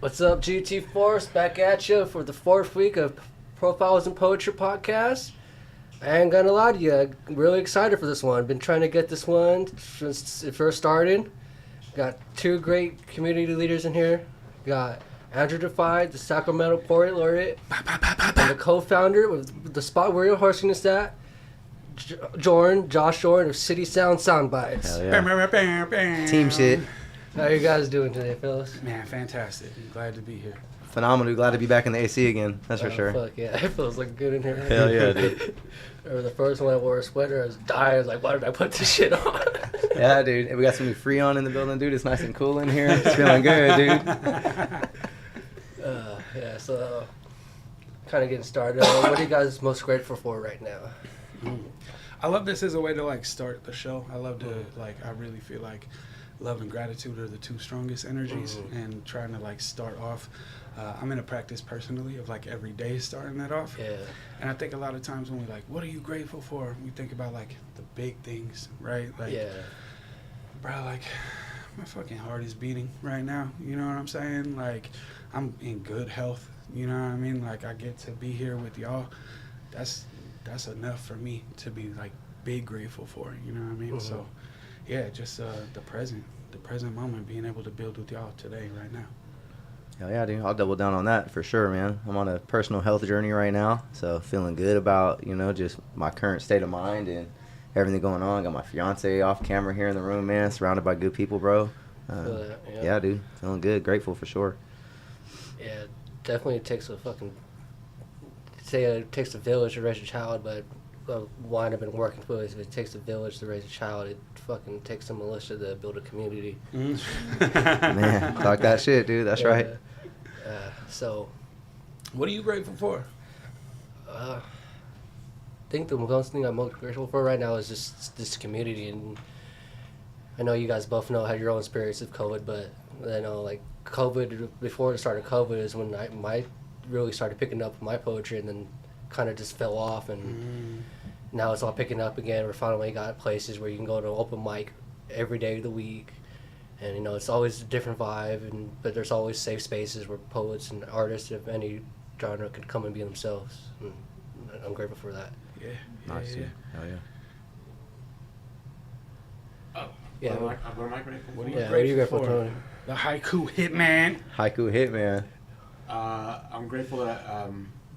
What's up, GTFORCE? Back at you for the fourth week of Profiles in Poetry podcast. I ain't gonna lie to you, I'm really excited for this one. Been trying to get this one since it first started. Got two great community leaders in here. Got Andru Defeye, the Sacramento Poet Laureate, and the co-founder of the spot where you're hosting us at, Josh Jorin of City Sound Soundbites. Hell yeah. Team shit. How you guys doing today, fellas? Man, fantastic. I'm glad to be here. Phenomenal. Glad to be back in the AC again. That's for sure. Fuck yeah, it feels like good in here. Hell yeah, dude. Or the first one I wore a sweater, I was dying. I was like, why did I put this shit on? Yeah, dude. We got some new Freon in the building, dude. It's nice and cool in here. It's feeling good, dude. Yeah, so kind of getting started. What are you guys most grateful for right now? I love this as a way to like start the show. I love to I really feel like love and gratitude are the two strongest energies, and trying to like start off. I'm in a practice personally of like every day starting that off. Yeah. And I think a lot of times when we like, what are you grateful for? We think about like the big things, right? Like, Yeah. bro, like my fucking heart is beating right now. You know what I'm saying? Like I'm in good health. You know what I mean? Like I get to be here with y'all. That's enough for me to be like big grateful for. You know what I mean? So yeah, just the present moment, being able to build with y'all today, right now. Hell yeah, dude. I'll double down on that for sure, man. I'm on a personal health journey right now, so feeling good about, just my current state of mind and everything going on. Got my fiance off camera here in the room, man. Surrounded by good people, bro. Yeah, dude. Feeling good. Grateful for sure. Yeah, definitely it takes a village to raise a child, but wine I've been working for is if it takes a village to raise a child, it fucking takes a militia to build a community. Man, talk that shit, dude. That's right. So, What are you grateful for? I think the most thing I'm most grateful for right now is just this community, and I know you guys both had your own experience of COVID, but I know like COVID, before the start of COVID is when I really started picking up my poetry, and then kind of just fell off, and now it's all picking up again. We're finally got places where you can go to open mic every day of the week, and it's always a different vibe, but there's always safe spaces where poets and artists of any genre can come and be themselves, and I'm grateful for that. Yeah. Nice, yeah. Hell yeah. Yeah. What am I grateful for? What are you Yeah, what are you grateful grateful for? for? The haiku hitman. Haiku hit, man. I'm grateful that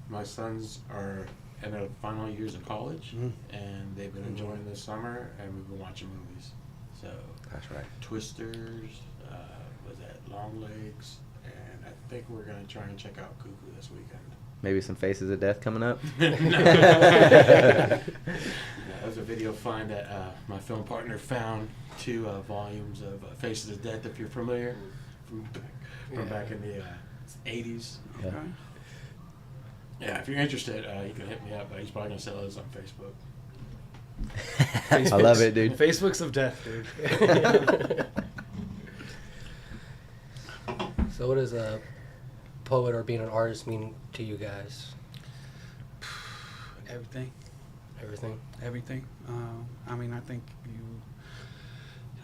my sons are in their final years of college, and they've been enjoying this summer, and we've been watching movies. So That's right. Twisters, was that Long Legs, and I think we're gonna try and check out Cuckoo this weekend. Maybe some Faces of Death coming up. That was a video find that my film partner found, 2 volumes of Faces of Death, if you're familiar, from back in the 80s. Yeah. Okay. Yeah, if you're interested, you can hit me up. He's probably gonna sell those on Facebook. I love it, dude. Facebook's of death, dude. So what does a poet or being an artist mean to you guys? Everything. Everything? I mean, I think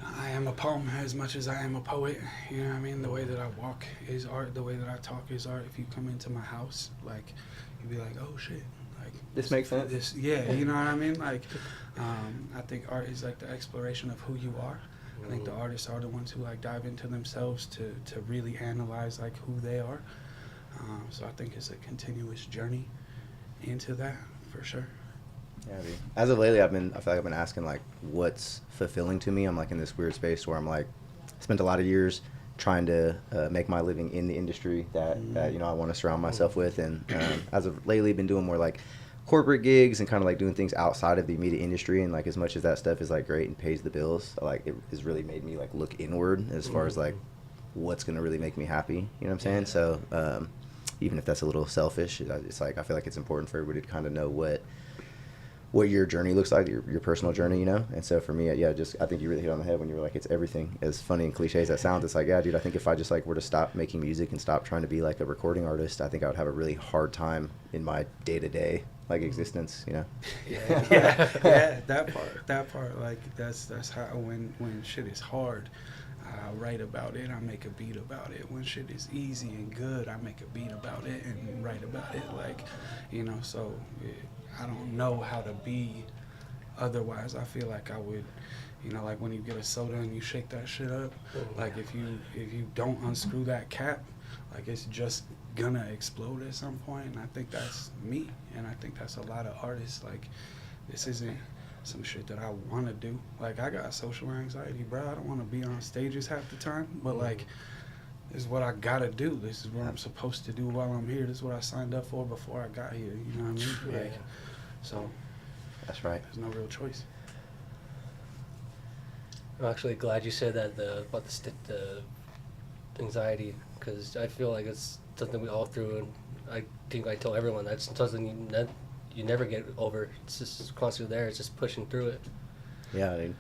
I am a poem as much as I am a poet. You know what I mean? The way that I walk is art. The way that I talk is art. If you come into my house, like, you'd be like, oh shit. Like, This makes sense. Yeah, you know what I mean? Like, I think art is like the exploration of who you are. I think the artists are the ones who like dive into themselves to really analyze like who they are. So I think it's a continuous journey into that for sure. Yeah, dude. As of lately, I feel like I've been asking like, what's fulfilling to me. I'm like in this weird space where I'm like, spent a lot of years trying to make my living in the industry that I want to surround myself with, and as of lately, been doing more like corporate gigs and kind of like doing things outside of the immediate industry. And like as much as that stuff is like great and pays the bills, like it has really made me like look inward as far as like what's gonna really make me happy. You know what I'm saying? So even if that's a little selfish, it's like I feel like it's important for everybody to kind of know what your journey looks like, your personal journey, And so for me, I think you really hit on the head when you were like, it's everything. As funny and cliche as that sounds, it's like, yeah, dude, I think if I just like were to stop making music and stop trying to be like a recording artist, I think I would have a really hard time in my day-to-day like existence, Yeah, that part, like that's how when shit is hard, I write about it, I make a beat about it. When shit is easy and good, I make a beat about it and write about it. Like, you know, so I don't know how to be otherwise. I feel like I would, you know, like when you get a soda and you shake that shit up, like if you don't unscrew that cap, like it's just gonna explode at some point. And I think that's me, and I think that's a lot of artists. Like, this isn't some shit that I want to do. Like, I got social anxiety, bro. I don't want to be on stages half the time, but like, this is what I gotta do. This is what I'm supposed to do while I'm here. This is what I signed up for before I got here. You know what I mean? Like, so That's right. there's no real choice. I'm actually glad you said that about the anxiety, because I feel like it's something we all through, and I think I tell everyone that's something you never get over. It's just constantly there. It's just pushing through it. Yeah, dude.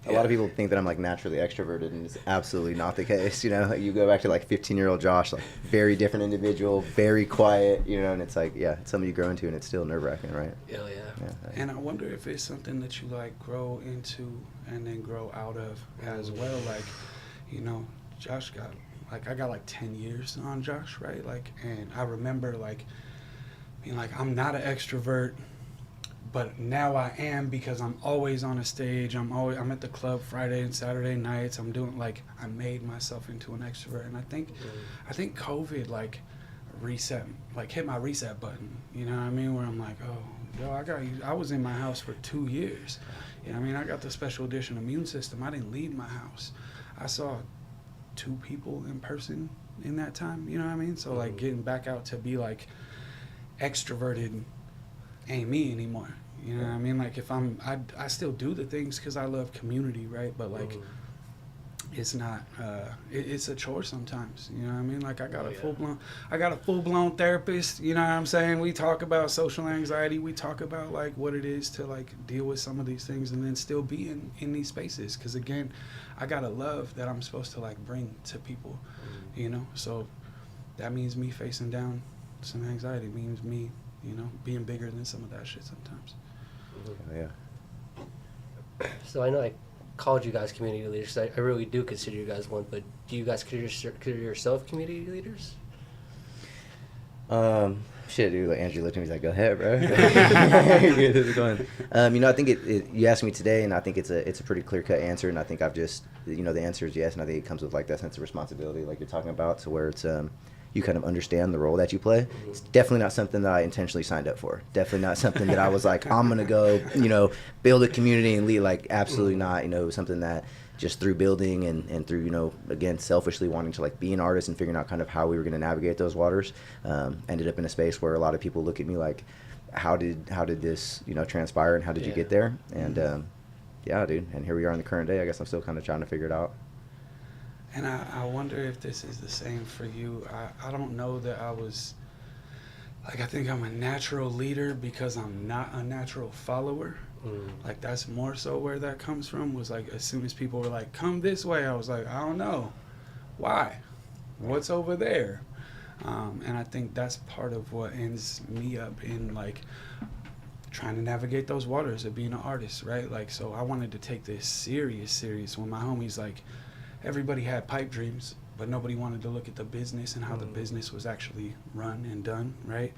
A lot of people think that I'm like naturally extroverted, and it's absolutely not the case. You know, like, you go back to like 15-year-old Josh, like very different individual, very quiet. You know, and it's like, yeah, it's something you grow into, and it's still nerve-wracking, right? Hell yeah. Yeah. And I wonder if it's something that you like grow into and then grow out of as well. Like, you know, Josh got, like, I got like 10 years on Josh, right? Like, and I remember like being like, I'm not an extrovert, but now I am, because I'm always on a stage. I'm at the club Friday and Saturday nights. I'm doing, like, I made myself into an extrovert. And I think COVID like hit my reset button. You know what I mean? Where I'm like, oh, yo, I was in my house for 2 years. You know what I mean? I got the special edition immune system. I didn't leave my house. I saw 2 people in person in that time. You know what I mean? So like getting back out to be like extroverted ain't me anymore. You know what I mean? Like, if I still do the things because I love community, right? But like, it's not, it's a chore sometimes. You know what I mean? Like, I got a full-blown therapist. You know what I'm saying? We talk about social anxiety. We talk about like what it is to like deal with some of these things and then still be in these spaces. Because again, I got a love that I'm supposed to like bring to people. You know, so that means me facing down some anxiety. It means me, you know, being bigger than some of that shit sometimes. Yeah. So I know I called you guys community leaders. I really do consider you guys one, but do you guys consider yourself community leaders? Shit, dude. Like, Andrew looked at me. He's like, "Go ahead, bro." You know, I think you asked me today, and I think it's a pretty clear-cut answer. And I think I've just, you know, the answer is yes. And I think it comes with like that sense of responsibility, like you're talking about, to where it's you kind of understand the role that you play. It's definitely not something that I intentionally signed up for. Definitely not something that I was like, I'm gonna go, you know, build a community and lead. Like, absolutely not. You know, it was something that just through building and through, you know, again, selfishly wanting to like be an artist and figuring out kind of how we were gonna navigate those waters, ended up in a space where a lot of people look at me like, how did this, you know, transpire, and how did you get there? And yeah, dude. And here we are in the current day. I guess I'm still kind of trying to figure it out. And I wonder if this is the same for you. I don't know that I was, like, I think I'm a natural leader because I'm not a natural follower. Like, that's more so where that comes from, was like, as soon as people were like, come this way, I was like, I don't know. Why? What's over there? And I think that's part of what ends me up in, like, trying to navigate those waters of being an artist, right? Like, so I wanted to take this serious when my homies, like, everybody had pipe dreams, but nobody wanted to look at the business and how the business was actually run and done, right?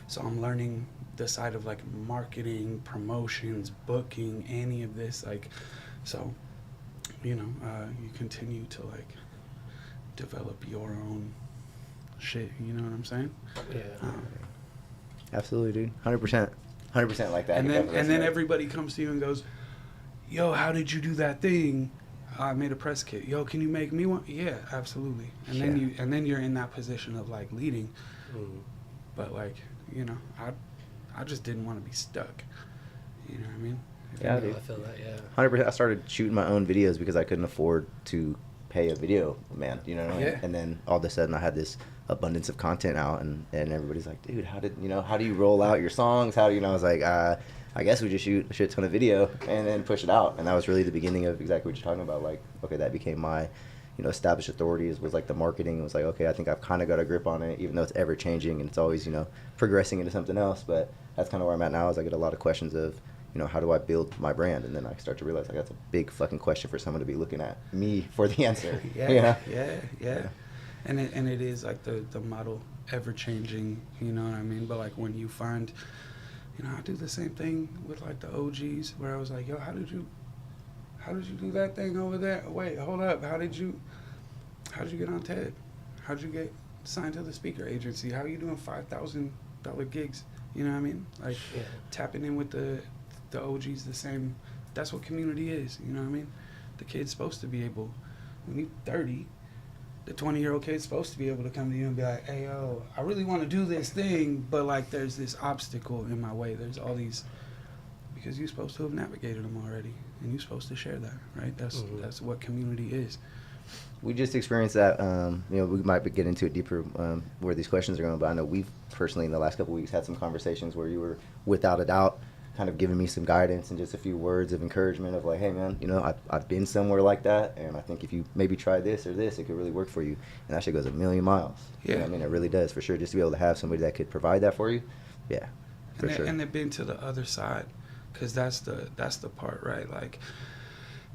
So I'm learning the side of like marketing, promotions, booking, any of this, like, so, you know, you continue to like develop your own shit, you know what I'm saying? Yeah. Absolutely, dude. 100% like that. And then everybody comes to you and goes, yo, how did you do that thing? I made a press kit. Yo, can you make me one? Yeah, absolutely. And then you're in that position of like leading. But like, you know, I just didn't want to be stuck. You know what I mean? Yeah, dude. I feel that, yeah. 100%. I started shooting my own videos because I couldn't afford to pay a video man, you know what I mean? Yeah. And then all of a sudden I had this abundance of content out, and everybody's like, dude, how do you roll out your songs? How do you know? I was like, I guess we just shoot a shit ton of video and then push it out. And that was really the beginning of exactly what you're talking about. Like, okay, that became my, you know, established authorities, was like the marketing. It was like, okay, I think I've kind of got a grip on it, even though it's ever changing and it's always, you know, progressing into something else. But that's kind of where I'm at now, is I get a lot of questions of, you know, how do I build my brand? And then I start to realize like that's a big fucking question for someone to be looking at me for the answer. Yeah. And it is like the model ever changing, you know what I mean? But like when you find, you know, I do the same thing with like the OGs where I was like, yo, how did you do that thing over there? Wait, hold up. How did you get on TED? How'd you get signed to the speaker agency? How are you doing $5,000 gigs? You know what I mean? Like tapping in with the OGs the same. That's what community is. You know what I mean? The kid's supposed to be able, when you're 30, the 20-year-old kid's supposed to be able to come to you and be like, hey, yo, I really want to do this thing, but like there's this obstacle in my way. There's all these, because you're supposed to have navigated them already, and you're supposed to share that, right? That's what community is. We just experienced that. You know, we might get into it deeper where these questions are going, but I know we've personally in the last couple of weeks had some conversations where you were, without a doubt, kind of giving me some guidance and just a few words of encouragement of like, hey man, you know, I've been somewhere like that, and I think if you maybe try this or this, it could really work for you. And that shit goes a million miles. Yeah. You know what I mean, it really does, for sure. Just to be able to have somebody that could provide that for you, yeah, for sure. And they've been to the other side, because that's the part, right? Like,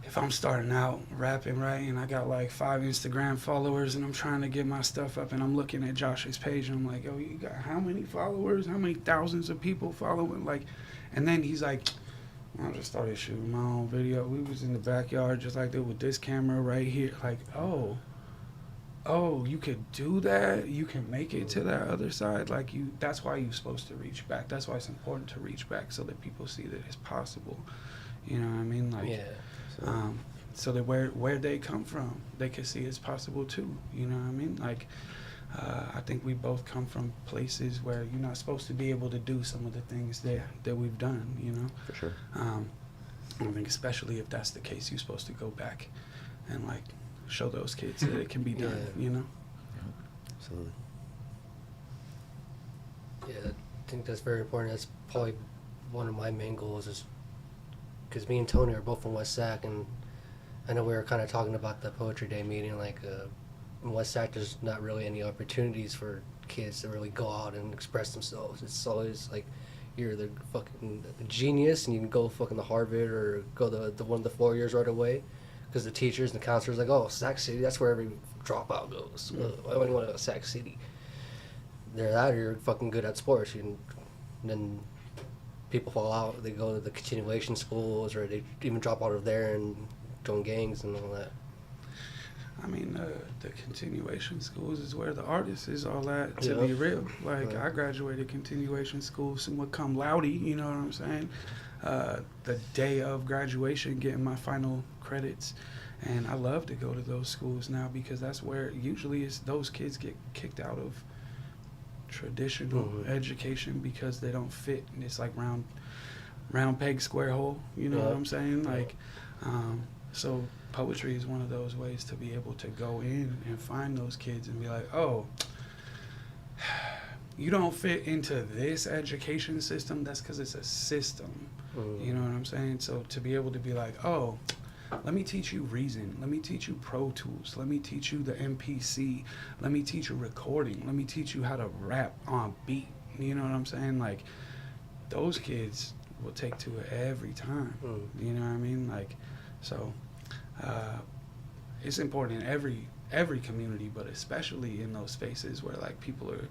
if I'm starting out rapping, right, and I got like 5 Instagram followers and I'm trying to get my stuff up and I'm looking at Josh's page and I'm like, oh, you got how many followers? How many thousands of people following? Like, and then he's like, I just started shooting my own video. We was in the backyard just like that with this camera right here. Like, oh, you could do that? You can make it to that other side? Like, that's why you're supposed to reach back. That's why it's important to reach back, so that people see that it's possible. You know what I mean? Like, Yeah. So that where they come from, they can see it's possible too. You know what I mean? Like, I think we both come from places where you're not supposed to be able to do some of the things that we've done. You know? For sure. I think especially if that's the case, you're supposed to go back and like show those kids that it can be done. Yeah. You know? Absolutely. Yeah, I think that's very important. That's probably one of my main goals, is because me and Tony are both from West Sac, and I know we were kind of talking about the Poetry Day meeting, like in West Sac there's not really any opportunities for kids to really go out and express themselves. It's always like you're the fucking genius and you can go fucking to Harvard or go to one of the 4 years right away, because the teachers and the counselors are like, oh, Sac City, that's where every dropout goes. Why do you want to go to Sac City? They're that, or you're fucking good at sports. And then people fall out, they go to the continuation schools, or they even drop out of there and join gangs and all that. I mean, the continuation schools is where the artist is all at, to be real. Like, I graduated continuation school somewhat cum laude, you know what I'm saying? The day of graduation, getting my final credits. And I love to go to those schools now, because that's where usually those kids get kicked out of traditional education because they don't fit, and it's like round peg, square hole, you know what I'm saying? Like, so poetry is one of those ways to be able to go in and find those kids and be like, oh, you don't fit into this education system, that's because it's a system. You know what I'm saying? So to be able to be like, oh, let me teach you Reason. Let me teach you Pro Tools. Let me teach you the MPC. Let me teach you recording. Let me teach you how to rap on beat. You know what I'm saying? Like, those kids will take to it every time. You know what I mean? Like, so it's important in every community, but especially in those spaces where like people are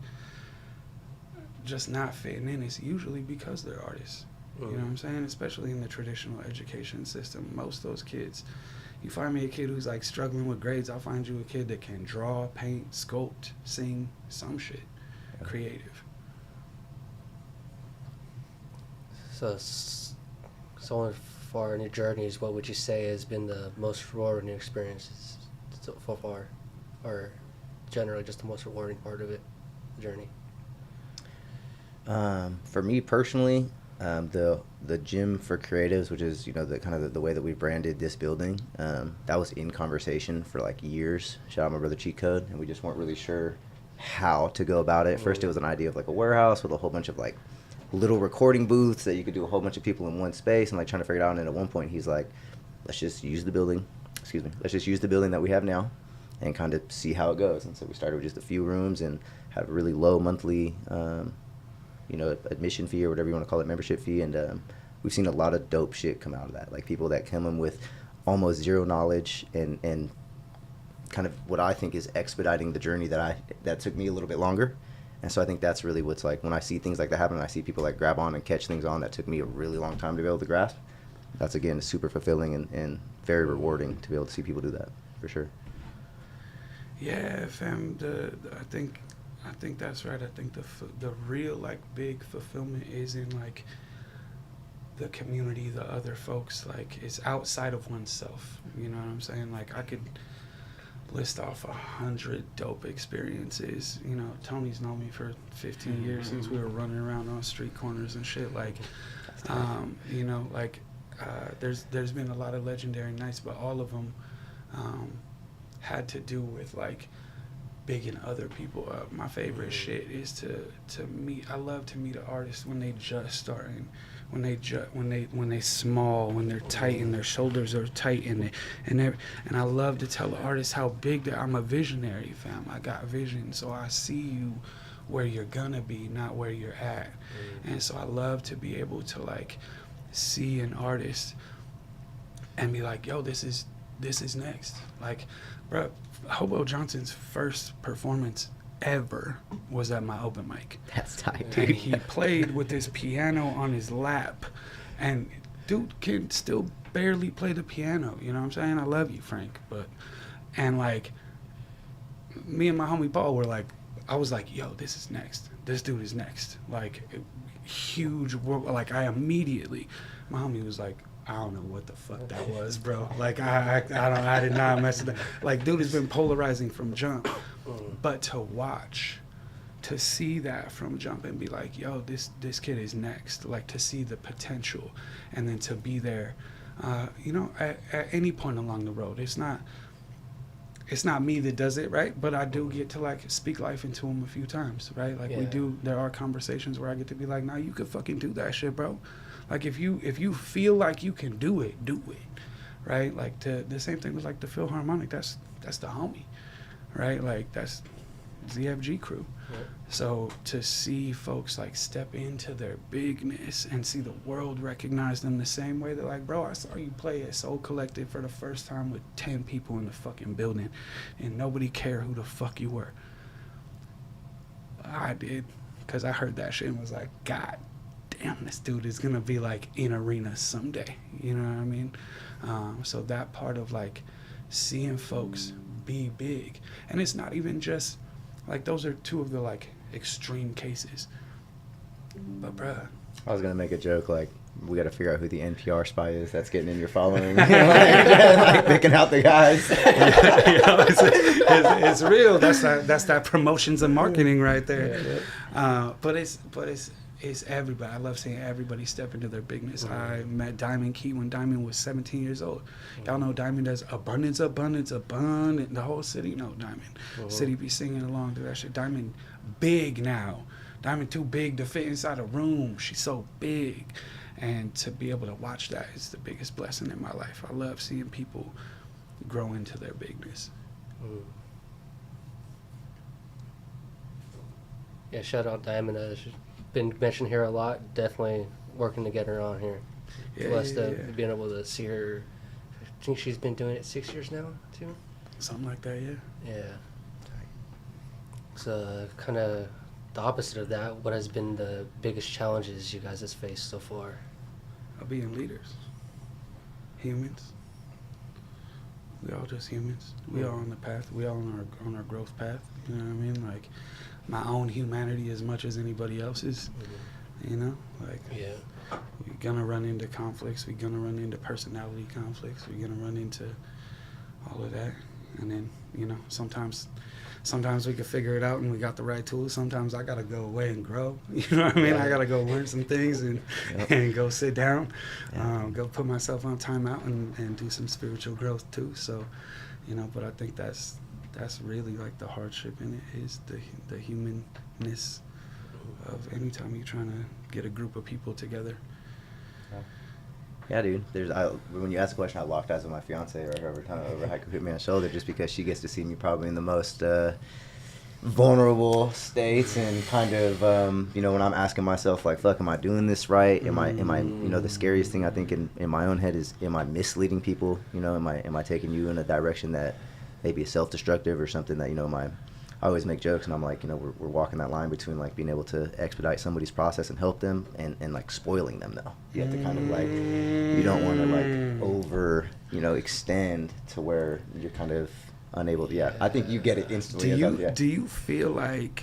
just not fitting in. It's usually because they're artists. You know what I'm saying? Especially in the traditional education system. Most of those kids, you find me a kid who's like struggling with grades, I'll find you a kid that can draw, paint, sculpt, sing, some shit. Creative. So far in your journeys, what would you say has been the most rewarding experiences so far? Or generally just the most rewarding part of it, the journey? For me personally, the gym for creatives, which is, you know, the kind of the way that we branded this building, that was in conversation for like years. Shout out my brother Cheat Code, and we just weren't really sure how to go about it. First, it was an idea of like a warehouse with a whole bunch of like little recording booths that you could do a whole bunch of people in one space, and like trying to figure it out. And at one point, he's like, let's just use the building. Let's just use the building that we have now, and kind of see how it goes. And so we started with just a few rooms and had a really low monthly, you know, admission fee or whatever you want to call it, membership fee, and we've seen a lot of dope shit come out of that. Like people that come in with almost zero knowledge and kind of what I think is expediting the journey that took me a little bit longer. And so I think that's really what's like when I see things like that happen, and I see people like grab on and catch things on that took me a really long time to be able to grasp. That's again super fulfilling and very rewarding to be able to see people do that, for sure. Yeah, fam. I think that's right. I think the real like big fulfillment is in like the community, the other folks. Like it's outside of oneself. You know what I'm saying? Like I could list off 100 dope experiences. You know, Tony's known me for 15 years since we were running around on street corners and shit. Like, you know, like there's been a lot of legendary nights, but all of them had to do with like bigging other people up. My favorite shit is to meet. I love to meet an artist when they just starting, when they small, when they're tight and their shoulders are tight and I love to tell the artist how big that I'm a visionary, fam. I got vision, so I see you where you're gonna be, not where you're at. And so I love to be able to like see an artist and be like, yo, this is next. Like, bro, Hobo Johnson's first performance ever was at my open mic. That's tight, And dude. he played with his piano on his lap, and dude can still barely play the piano. You know what I'm saying? I love you, Frank, and like me and my homie Paul were like, I was like, yo, this is next. This dude is next. Like huge world. Like I immediately, my homie was like, I don't know what the fuck that was, bro. Like I did not mess with that. Like dude has been polarizing from jump, but to watch, to see that from jump and be like, yo, this kid is next. Like to see the potential, and then to be there, you know, at any point along the road. It's not me that does it, right? But I do get to like speak life into him a few times, right? Like there are conversations where I get to be like, nah, you could fucking do that shit, bro. Like if you feel like you can do it, right? Like the same thing with like the Philharmonic. That's the homie, right? Like that's ZFG crew. Right. So to see folks like step into their bigness and see the world recognize them the same way, they're like, bro, I saw you play at Soul Collective for the first time with 10 people in the fucking building, and nobody cared who the fuck you were. I did, because I heard that shit and was like, God damn, this dude is gonna be like in arenas someday. You know what I mean? So that part of like seeing folks be big, and it's not even just like those are two of the like extreme cases. But bruh, I was gonna make a joke like we got to figure out who the NPR spy is that's getting in your following, like picking out the guys. It's real. That's that promotions and marketing right there. But it's everybody. I love seeing everybody step into their bigness. I met Diamond Key when Diamond was 17 years old. Y'all know Diamond does abundance. The whole city know Diamond. City be singing along to that shit. Diamond big now. Diamond too big to fit inside a room. She's so big. And to be able to watch that is the biggest blessing in my life. I love seeing people grow into their bigness. Yeah, shout out Diamond. She's been mentioned here a lot. Definitely working to get her on here. Blessed to being able to see her. I think she's been doing it 6 years now, too. Something like that, yeah. Yeah. It's kind of the opposite of that. What has been the biggest challenges you guys have faced so far? Being leaders. Humans. We all just humans. We all on the path. We all on our growth path. You know what I mean? Like my own humanity as much as anybody else's. You know? Like we're gonna run into conflicts, we're gonna run into personality conflicts, we're gonna run into all of that. And then, you know, sometimes we can figure it out and we got the right tools. Sometimes I gotta go away and grow. You know what I mean? I gotta go learn some things and go sit down, go put myself on timeout and do some spiritual growth too. So, you know, but I think that's really like the hardship in it is the humanness of any time you're trying to get a group of people together. Yeah, dude. When you asked the question, I locked eyes with my fiance or whoever haiku hit me on the shoulder just because she gets to see me probably in the most vulnerable states and kind of you know, when I'm asking myself like, fuck, am I doing this right? Am I you know, the scariest thing I think in my own head is, am I misleading people? You know, am I taking you in a direction that maybe is self-destructive or something that, you know, I always make jokes and I'm like, you know, we're walking that line between like being able to expedite somebody's process and help them and like spoiling them though. You have to kind of like, you don't want to like over, you know, extend to where you're kind of unable to, yeah. I think you get it instantly. Do you feel like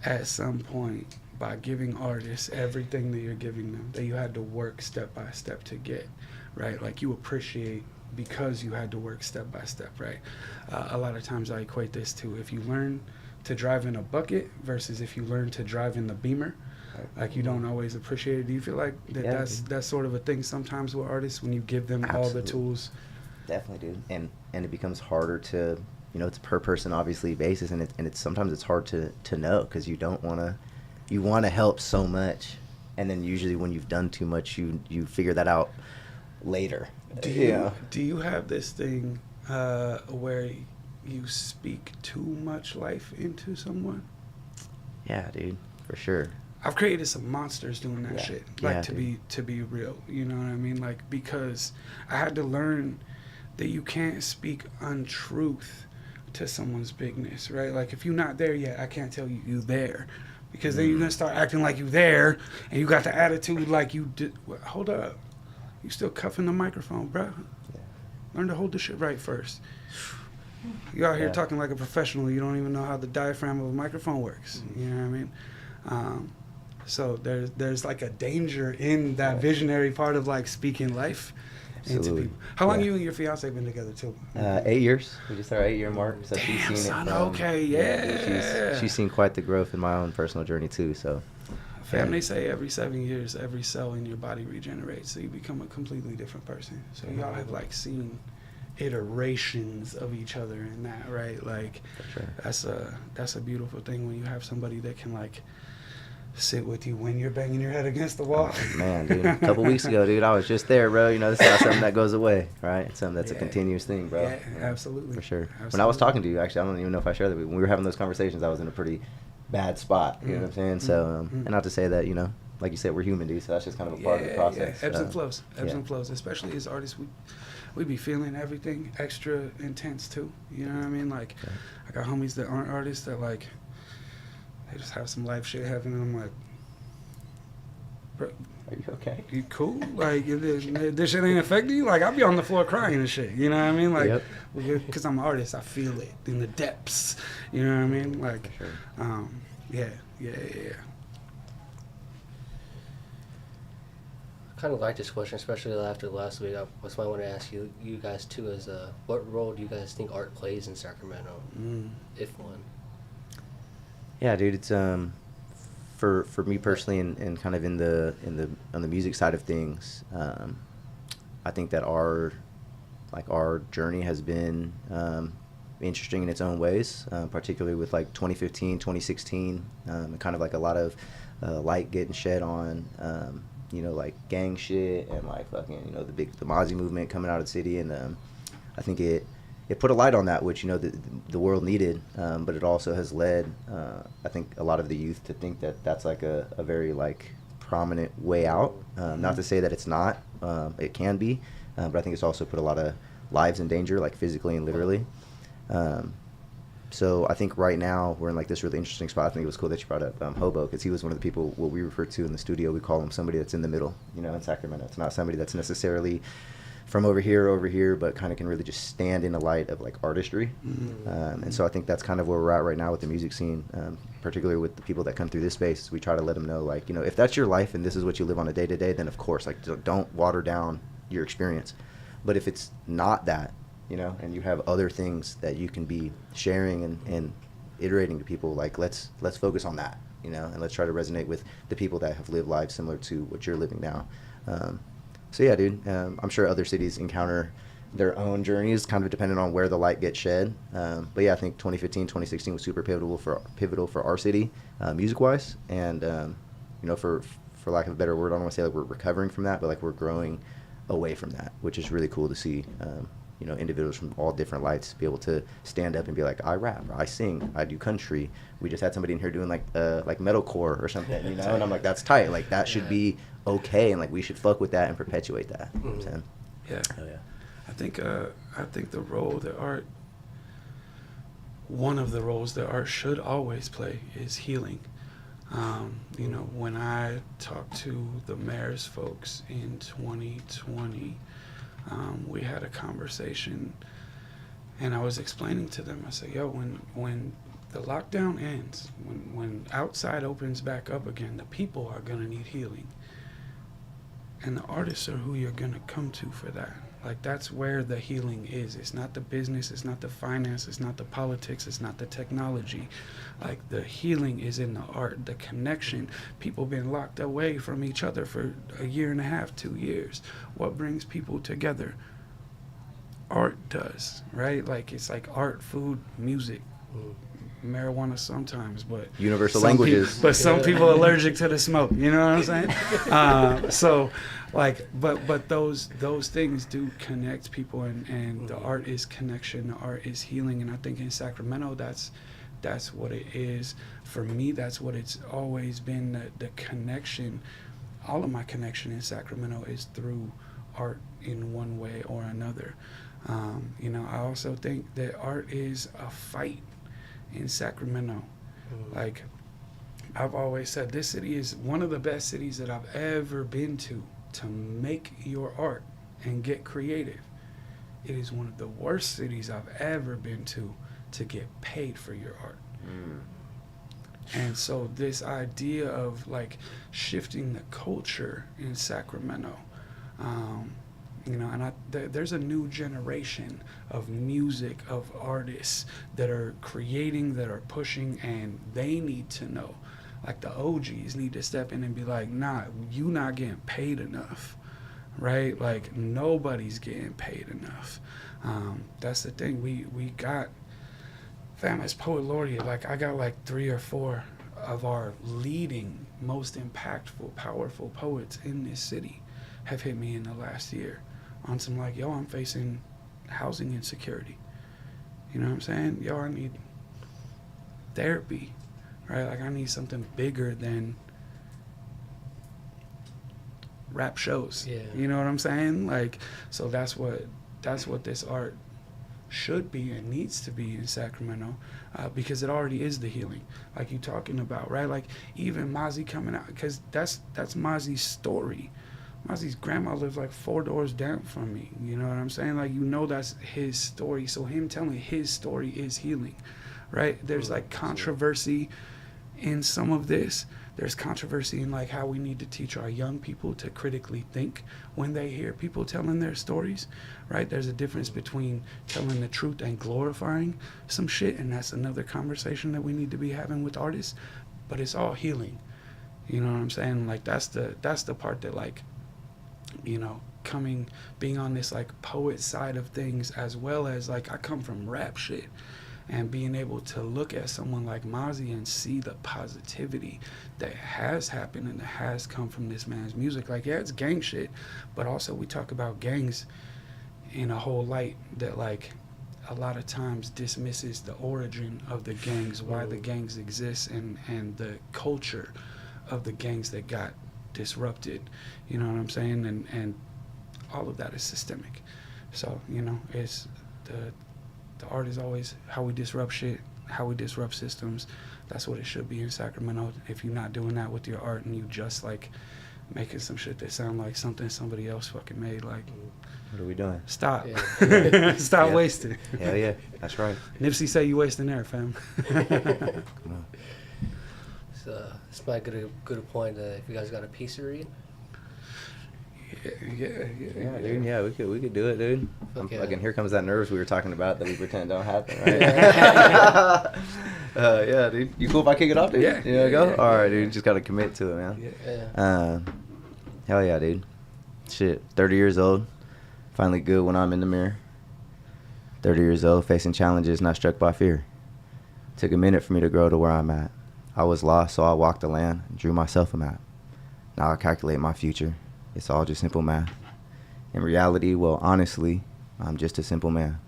at some point by giving artists everything that you're giving them, that you had to work step by step to get, right? Like you appreciate because you had to work step by step, right? A lot of times I equate this to if you learn to drive in a bucket versus if you learn to drive in the Beamer, like you don't always appreciate it. Do you feel like that's sort of a thing sometimes with artists when you give them all the tools? Definitely, dude. And it becomes harder to, you know, it's per person obviously basis, and it's sometimes it's hard to know because you want to help so much, and then usually when you've done too much, you figure that out later. Do you have this thing where you speak too much life into someone? Yeah, dude, for sure. I've created some monsters doing that shit. Like to be real, you know what I mean? Like because I had to learn that you can't speak untruth to someone's bigness, right? Like if you're not there yet, I can't tell you there, because then you're gonna start acting like you there, and you got the attitude like you did. Hold up. You still cuffing the microphone, bro. Yeah. Learn to hold the shit right first. You out here talking like a professional. You don't even know how the diaphragm of a microphone works. You know what I mean? So there's like a danger in that visionary part of like speaking life into people. How long you and your fiance been together too? 8 years. We just hit our 8-year mark. So Damn, she's seen son, it. Okay, she's seen quite the growth in my own personal journey too. So. Fam, they say every 7 years, every cell in your body regenerates, so you become a completely different person. So y'all have like seen iterations of each other in that, right? Like, that's a beautiful thing when you have somebody that can like sit with you when you're banging your head against the wall. Oh, man, dude, a couple weeks ago, dude, I was just there, bro. You know, this is not something that goes away, right? It's something that's a continuous thing, bro. Yeah, absolutely. For sure. Absolutely. When I was talking to you, actually, I don't even know if I shared that. When we were having those conversations, I was in a pretty bad spot. You know what I'm saying? So, and not to say that, you know, like you said, we're human, dude. So that's just kind of a part of the process. Ebbs and flows. Ebbs and flows. Especially as artists, we be feeling everything extra intense too. You know what I mean? Like, I got homies that aren't artists that like, they just have some life shit happening. I'm like, bro, are you okay? You cool? Like, this shit ain't affecting you? Like, I'll be on the floor crying and shit. You know what I mean? Like, because I'm an artist, I feel it in the depths. You know what I mean? Like, yeah. I kind of like this question, especially after last week. That's why I want to ask you guys too. Is what role do you guys think art plays in Sacramento, if one? Yeah, dude. It's for me personally, and kind of on the music side of things, I think that our journey has been interesting in its own ways, particularly with like 2015, 2016, and kind of like a lot of light getting shed on, you know, like gang shit and like fucking, you know, the Mozzie movement coming out of the city, and I think it put a light on that, which, you know, the world needed, but it also has led, I think, a lot of the youth to think that that's like a very like prominent way out. Not to say that it's not, it can be, but I think it's also put a lot of lives in danger, like physically and literally. So I think right now we're in like this really interesting spot. I think it was cool that you brought up Hobo, because he was one of the people, what we refer to in the studio, we call him somebody that's in the middle, you know, in Sacramento. It's not somebody that's necessarily from over here, but kind of can really just stand in the light of like artistry. And so I think that's kind of where we're at right now with the music scene, particularly with the people that come through this space. We try to let them know, like, you know, if that's your life and this is what you live on a day to day, then of course, like, don't water down your experience. But if it's not that, you know, and you have other things that you can be sharing and iterating to people, like, let's focus on that, you know, and let's try to resonate with the people that have lived lives similar to what you're living now. So yeah, dude, I'm sure other cities encounter their own journeys, kind of depending on where the light gets shed. But yeah, I think 2015, 2016 was super pivotal for our city, music-wise, and you know, for lack of a better word, I don't want to say like we're recovering from that, but like we're growing away from that, which is really cool to see. you know, individuals from all different lights be able to stand up and be like, I rap, or I sing, I do country. We just had somebody in here doing like metalcore or something, you know, and I'm like, that's tight. Like that should be okay, and like we should fuck with that and perpetuate that. You know what I'm saying? Yeah. Hell yeah. I think the role that art, one of the roles that art should always play is healing. You know, when I talked to the mayor's folks in 2020, we had a conversation, and I was explaining to them, I said, yo, when the lockdown ends, when outside opens back up again, the people are going to need healing. And the artists are who you're going to come to for that. Like, that's where the healing is. It's not the business, it's not the finance, it's not the politics, it's not the technology. Like, the healing is in the art, the connection. People been locked away from each other for a year and a half, 2 years. What brings people together? Art does, right? Like, it's like art, food, music, marijuana sometimes, but universal languages. But some people are allergic to the smoke. You know what I'm saying? So, like, but those things do connect people, and the art is connection. The art is healing, and I think in Sacramento, that's what it is. For me, that's what it's always been. The connection. All of my connection in Sacramento is through art in one way or another. You know, I also think that art is a fight in Sacramento. Like, I've always said, this city is one of the best cities that I've ever been to make your art and get creative. It is one of the worst cities I've ever been to get paid for your art. And so this idea of like shifting the culture in Sacramento, you know, and there's a new generation of music, of artists that are creating, that are pushing, and they need to know. Like, the OGs need to step in and be like, nah, you not getting paid enough, right? Like, nobody's getting paid enough. That's the thing. We got, fam, as Poet Laureate, like, I got like 3 or 4 of our leading, most impactful, powerful poets in this city have hit me in the last year on some like, yo, I'm facing housing insecurity. You know what I'm saying? Yo, I need therapy, right? Like, I need something bigger than rap shows. Yeah. You know what I'm saying? Like, so that's what this art should be and needs to be in Sacramento, because it already is the healing, like you talking about, right? Like, even Mozzie coming out, because that's Mozzie's story. Mozzie's grandma lives like 4 doors down from me. You know what I'm saying? Like, you know, that's his story. So him telling his story is healing, right? There's like controversy in some of this. There's controversy in like how we need to teach our young people to critically think when they hear people telling their stories, right? There's a difference between telling the truth and glorifying some shit, and that's another conversation that we need to be having with artists. But it's all healing. You know what I'm saying? Like, that's the part that, like, you know, being on this like poet side of things, as well as like I come from rap shit, and being able to look at someone like Mozzie and see the positivity that has happened and that has come from this man's music. Like, yeah, it's gang shit, but also we talk about gangs in a whole light that like a lot of times dismisses the origin of the gangs, why the gangs exist, and the culture of the gangs that got disrupted. You know what I'm saying? And all of that is systemic. So, you know, it's the art is always how we disrupt shit, how we disrupt systems. That's what it should be in Sacramento. If you're not doing that with your art and you just like making some shit that sound like something somebody else fucking made, like, what are we doing? Stop. Yeah. Stop wasting. Hell yeah, that's right. Nipsey say you wasting air, fam. Come on. So this might get a good point. If you guys got a piece to read. Yeah, dude. Yeah, we could do it, dude. Okay. Fucking, here comes that nerves we were talking about that we pretend don't happen, right? Yeah, dude. You cool if I kick it off, dude? Yeah. You know, go. Yeah, All right, yeah. dude. Just gotta commit to it, man. Yeah. Hell yeah, dude. Shit. 30 years old. Finally good when I'm in the mirror. 30 years old, facing challenges, not struck by fear. Took a minute for me to grow to where I'm at. I was lost, so I walked the land and drew myself a map. Now I calculate my future. It's all just simple math. In reality, well, honestly, I'm just a simple man.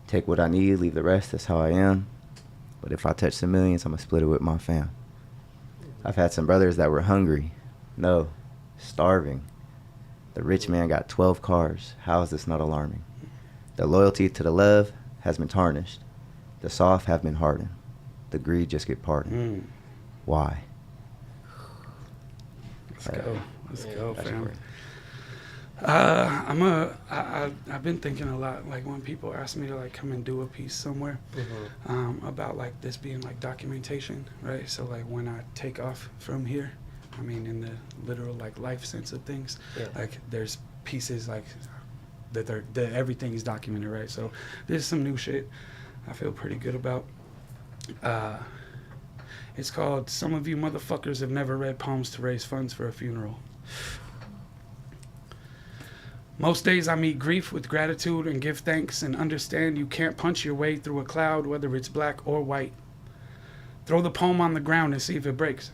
Take what I need, leave the rest, that's how I am. But if I touch some millions, I'ma split it with my fam. I've had some brothers that were hungry. No, starving. The rich man got 12 cars. How is this not alarming? The loyalty to the love has been tarnished. The soft have been hardened. The greed just get pardoned. Why? Let's go. Let's go, That's fam. great. I've been thinking a lot, like when people ask me to like come and do a piece somewhere, about like this being like documentation, right? So like when I take off from here, I mean in the literal like life sense of things, like there's pieces like that everything is documented, right? So there's some new shit I feel pretty good about. It's called "Some of You Motherfuckers Have Never Read Poems to Raise Funds for a Funeral." Most days I meet grief with gratitude and give thanks and understand you can't punch your way through a cloud, whether it's black or white. Throw the poem on the ground and see if it breaks.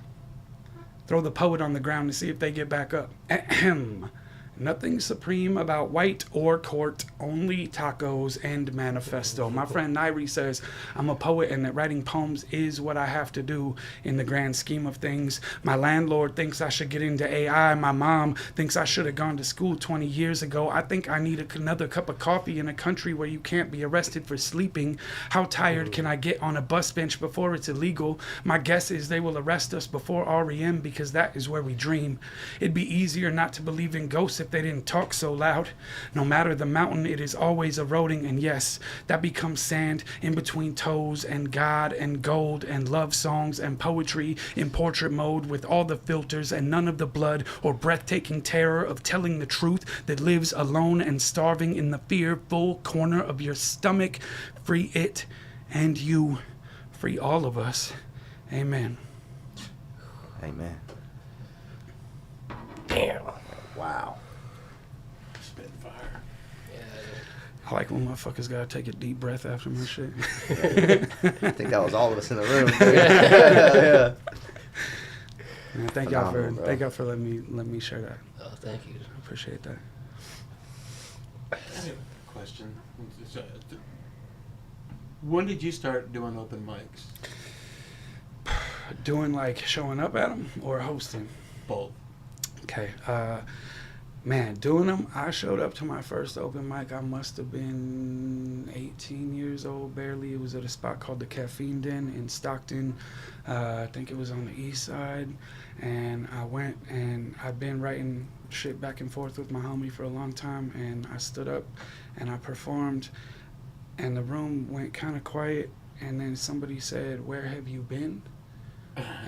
Throw the poet on the ground and see if they get back up. Ahem. Nothing supreme about white or court, only tacos and manifesto. My friend Nairi says, I'm a poet and that writing poems is what I have to do in the grand scheme of things. My landlord thinks I should get into AI. My mom thinks I should have gone to school 20 years ago. I think I need another cup of coffee in a country where you can't be arrested for sleeping. How tired can I get on a bus bench before it's illegal? My guess is they will arrest us before REM because that is where we dream. It'd be easier not to believe in ghosts if they didn't talk so loud. No matter the mountain, it is always eroding, and yes, that becomes sand in between toes, and God and gold and love songs and poetry in portrait mode with all the filters and none of the blood or breathtaking terror of telling the truth that lives alone and starving in the fearful corner of your stomach. Free it and you. Free all of us. Amen. Amen. Damn. Wow. Spitting fire. I like when motherfuckers gotta take a deep breath after my shit. I think that was all of us in the room. Yeah. Man, thank y'all for letting me share that. Oh, thank you. I appreciate that. I have a question. When did you start doing open mics? Doing like showing up at them or hosting? Both. Okay. Man, doing them, I showed up to my first open mic. I must have been 18 years old, barely. It was at a spot called the Caffeine Den in Stockton. I think it was on the east side. And I went, and I've been writing shit back and forth with my homie for a long time. And I stood up and I performed, and the room went kind of quiet. And then somebody said, "Where have you been?"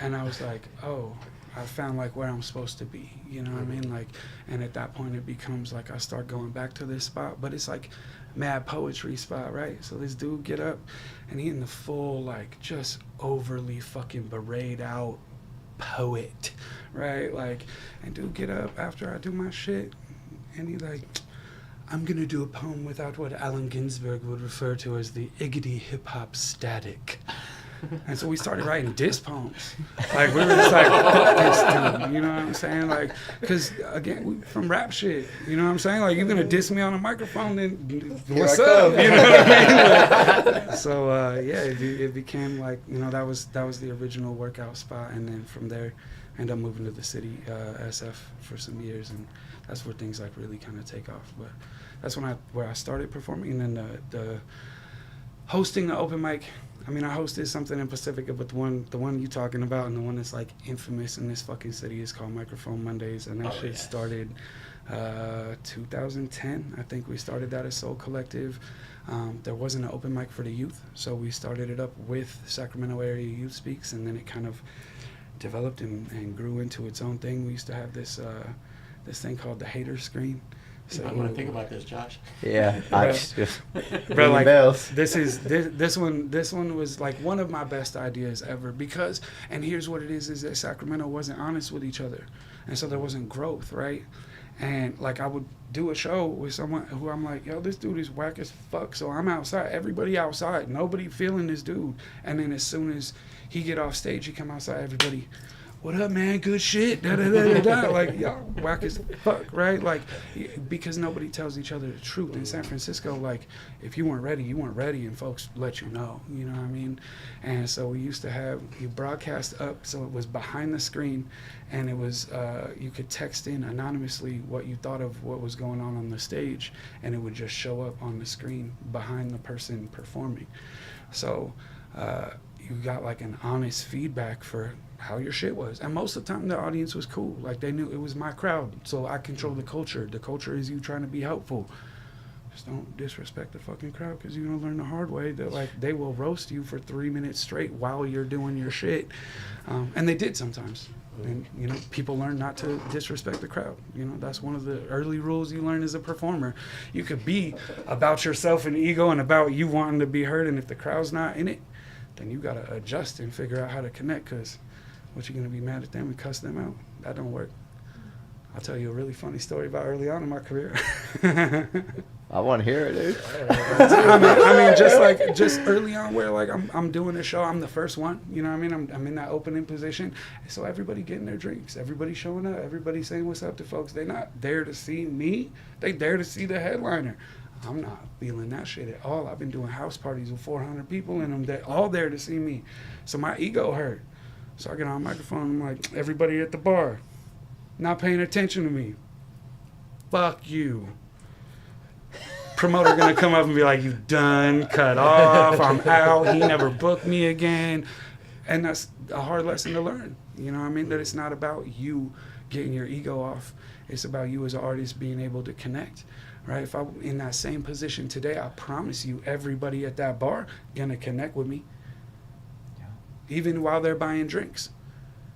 And I was like, oh, I found like where I'm supposed to be, you know what I mean? Like, and at that point it becomes like I start going back to this spot, but it's like mad poetry spot, right? So this dude get up and he in the full, like just overly fucking beret out poet, right? Like, and dude get up after I do my shit and he like, I'm gonna do a poem without what Allen Ginsberg would refer to as the iggity hip hop static. And so we started writing diss poems. Like, we were just like, fuck this dude, you know what I'm saying? Like, because, again, we from rap shit, you know what I'm saying? Like, you're going to diss me on a microphone, then what's up? You know what I mean? Like, so, yeah, it became like, you know, that was the original workout spot. And then from there, I ended up moving to the city, SF, for some years. And that's where things, like, really kind of take off. But that's where I started performing. And then the hosting the open mic, I mean, I hosted something in Pacifica, but the one you talking about and the one that's like infamous in this fucking city is called Microphone Mondays, and that shit started 2010. I think we started that as Soul Collective. There wasn't an open mic for the youth, so we started it up with Sacramento Area Youth Speaks, and then it kind of developed and grew into its own thing. We used to have this thing called the hater screen. So I'm gonna think about this, Josh. Yeah, bro, like bells. this one was like one of my best ideas ever, because, and here's what it is that Sacramento wasn't honest with each other, and so there wasn't growth, right? And like I would do a show with someone who I'm like, yo, this dude is whack as fuck, so I'm outside, everybody outside, nobody feeling this dude, and then as soon as he get off stage, he come outside, everybody, what up, man? Good shit. Da, da, da, da, da. Like, y'all whack as fuck, right? Like, because nobody tells each other the truth. In San Francisco, like, if you weren't ready, you weren't ready, and folks let you know. You know what I mean? And so we used to have you broadcast up, so it was behind the screen, and it was you could text in anonymously what you thought of what was going on the stage, and it would just show up on the screen behind the person performing. So you got like an honest feedback for how your shit was, and most of the time the audience was cool. Like, they knew it was my crowd, so I control the culture. The culture is you trying to be helpful. Just don't disrespect the fucking crowd, because you're gonna learn the hard way that, like, they will roast you for 3 minutes straight while you're doing your shit. And they did sometimes. And, you know, people learn not to disrespect the crowd. You know, that's one of the early rules you learn as a performer. You could be about yourself and ego and about you wanting to be heard, and if the crowd's not in it, then you gotta adjust and figure out how to connect, because what, you gonna be mad at them and cuss them out? That don't work. I'll tell you a really funny story about early on in my career. I want to hear it, dude. I mean, just early on, where like I'm doing a show, I'm the first one. You know what I mean? I'm in that opening position, so everybody getting their drinks, everybody showing up, everybody saying what's up to folks. They're not there to see me. They there to see the headliner. I'm not feeling that shit at all. I've been doing house parties with 400 people in them. They're all there to see me, so my ego hurt. So I get on the microphone. I'm like, everybody at the bar, not paying attention to me. Fuck you. Promoter gonna come up and be like, you done, cut off, I'm out, he never booked me again. And that's a hard lesson to learn. You know what I mean? That it's not about you getting your ego off. It's about you as an artist being able to connect, right? If I'm in that same position today, I promise you everybody at that bar gonna connect with me. Yeah. Even while they're buying drinks.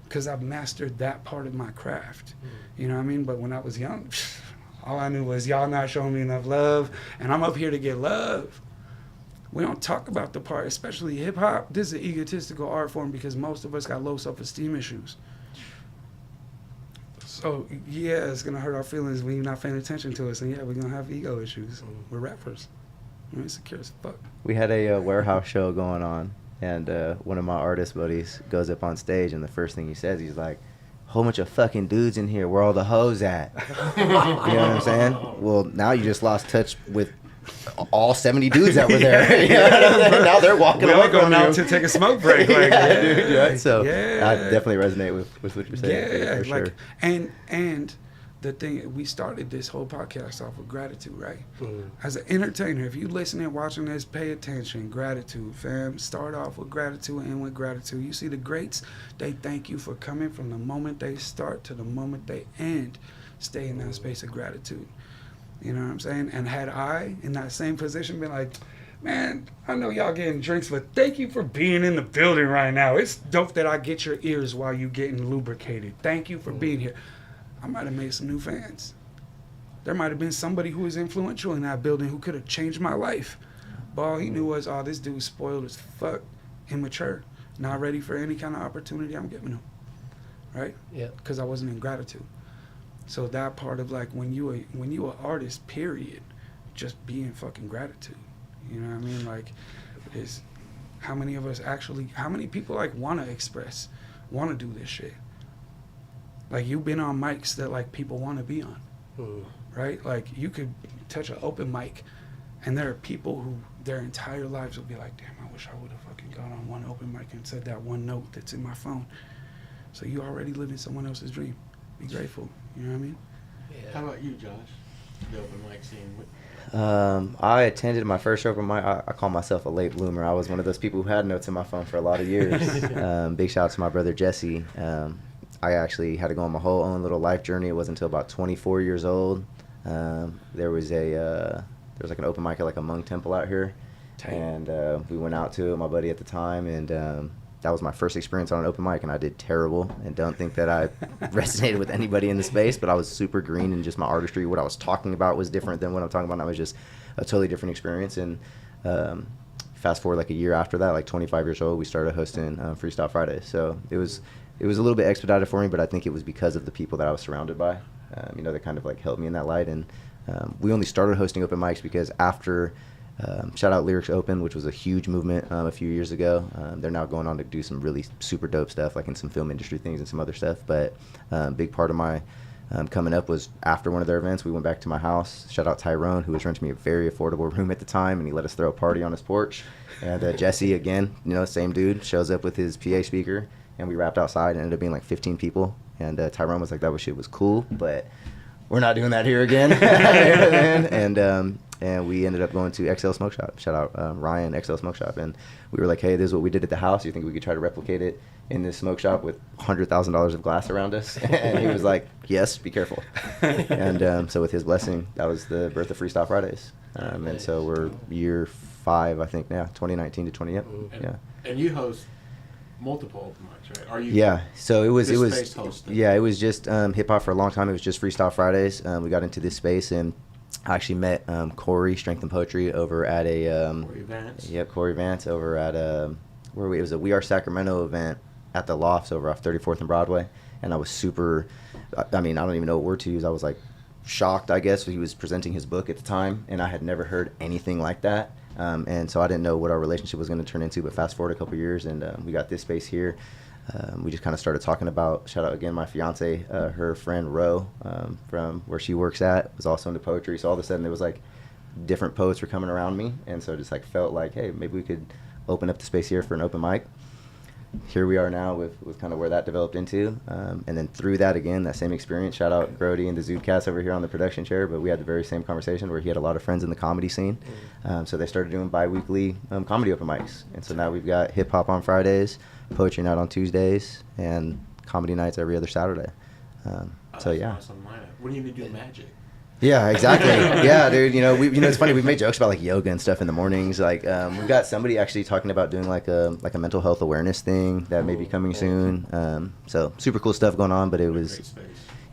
Because I've mastered that part of my craft. You know what I mean? But when I was young, all I knew was y'all not showing me enough love, and I'm up here to get love. We don't talk about the part, especially hip hop. This is an egotistical art form because most of us got low self-esteem issues. So yeah, it's gonna hurt our feelings when you're not paying attention to us, and yeah, we're gonna have ego issues. We're rappers. We're insecure as fuck. We had a warehouse show going on, and one of my artist buddies goes up on stage, and the first thing he says, he's like, whole bunch of fucking dudes in here. Where all the hoes at? You know what I'm saying? Well, now you just lost touch with all 70 dudes that were there. You know what I'm saying? Now they're walking away. We're all going out to take a smoke break. Like, yeah, dude. Yeah. So yeah. I definitely resonate with what you're saying. Yeah, for like, sure. And the thing, we started this whole podcast off with gratitude, right? As an entertainer, if you listening, watching this, pay attention. Gratitude, fam. Start off with gratitude and end with gratitude. You see the greats, they thank you for coming from the moment they start to the moment they end. Stay in that space of gratitude. You know what I'm saying? And had I, in that same position, been like, man, I know y'all getting drinks, but thank you for being in the building right now. It's dope that I get your ears while you getting lubricated. Thank you for being here. I might have made some new fans. There might have been somebody who was influential in that building who could have changed my life. But all he knew was, oh, this dude's spoiled as fuck, immature, not ready for any kind of opportunity I'm giving him, right? Yeah. Because I wasn't in gratitude. So that part of like when you an artist, period, just be in fucking gratitude. You know what I mean? Like, is how many of us actually? How many people like want to express, want to do this shit? Like, you've been on mics that, like, people want to be on, right? Like, you could touch an open mic, and there are people who their entire lives will be like, damn, I wish I would have fucking gone on one open mic and said that one note that's in my phone. So you already living someone else's dream. Be grateful. You know what I mean? Yeah. How about you, Josh? The open mic scene. I attended my first open mic. I call myself a late bloomer. I was one of those people who had notes in my phone for a lot of years. Big shout out to my brother Jesse. I actually had to go on my whole own little life journey. It wasn't until about 24 years old. There was like an open mic at like a monk temple out here, and we went out to it, my buddy at the time, and that was my first experience on an open mic, and I did terrible, and don't think that I resonated with anybody in the space, but I was super green, and just my artistry, what I was talking about was different than what I'm talking about now. It was just a totally different experience. And fast forward like a year after that, like 25 years old, we started hosting Freestyle Fridays. So it was a little bit expedited for me, but I think it was because of the people that I was surrounded by, that kind of like helped me in that light. And we only started hosting open mics because after Shout out Lyrics Open, which was a huge movement a few years ago. They're now going on to do some really super dope stuff, like in some film industry things and some other stuff. But big part of my coming up was after one of their events, we went back to my house. Shout out Tyrone, who was renting me a very affordable room at the time, and he let us throw a party on his porch. And Jesse, again, same dude, shows up with his PA speaker, and we wrapped outside, and ended up being like 15 people. And Tyrone was like, that shit was cool, but we're not doing that here again. And we ended up going to XL Smoke Shop. Shout out Ryan, XL Smoke Shop. And we were like, hey, this is what we did at the house. You think we could try to replicate it in this smoke shop with $100,000 of glass around us? And he was like, yes, be careful. And so with his blessing, that was the birth of Freestyle Fridays. And so we're year 5, I think, now, 2019 to 20, yeah. And you host multiple open mics, right? Are you? Yeah, so it was hosting? Yeah, it was just hip hop for a long time. It was just Freestyle Fridays. We got into this space, and I actually met Corey, Strength and Poetry, over at a Corey Vance. Yep, Corey Vance over at it was a We Are Sacramento event at the Lofts over off 34th and Broadway, and I was super. I mean, I don't even know what word to use. I was like shocked, I guess. He was presenting his book at the time, and I had never heard anything like that. And so I didn't know what our relationship was going to turn into, but fast forward a couple years, and we got this space here. We just kind of started talking about, shout out again, my fiance, her friend Ro, from where she works at, was also into poetry. So all of a sudden there was like different poets were coming around me. And so it just like felt like, hey, maybe we could open up the space here for an open mic. Here we are now with kind of where that developed into. And then through that, again, that same experience, shout out Grody and the Zoodcast over here on the production chair, but we had the very same conversation where he had a lot of friends in the comedy scene. So they started doing bi-weekly comedy open mics. And so now we've got hip hop on Fridays, poetry night on Tuesdays, and comedy nights every other Saturday. So yeah. Awesome lineup. When are you gonna do magic? Yeah, exactly. Yeah, dude. It's funny. We've made jokes about like yoga and stuff in the mornings. Like, we've got somebody actually talking about doing like a mental health awareness thing that may be coming soon. So super cool stuff going on. But it was,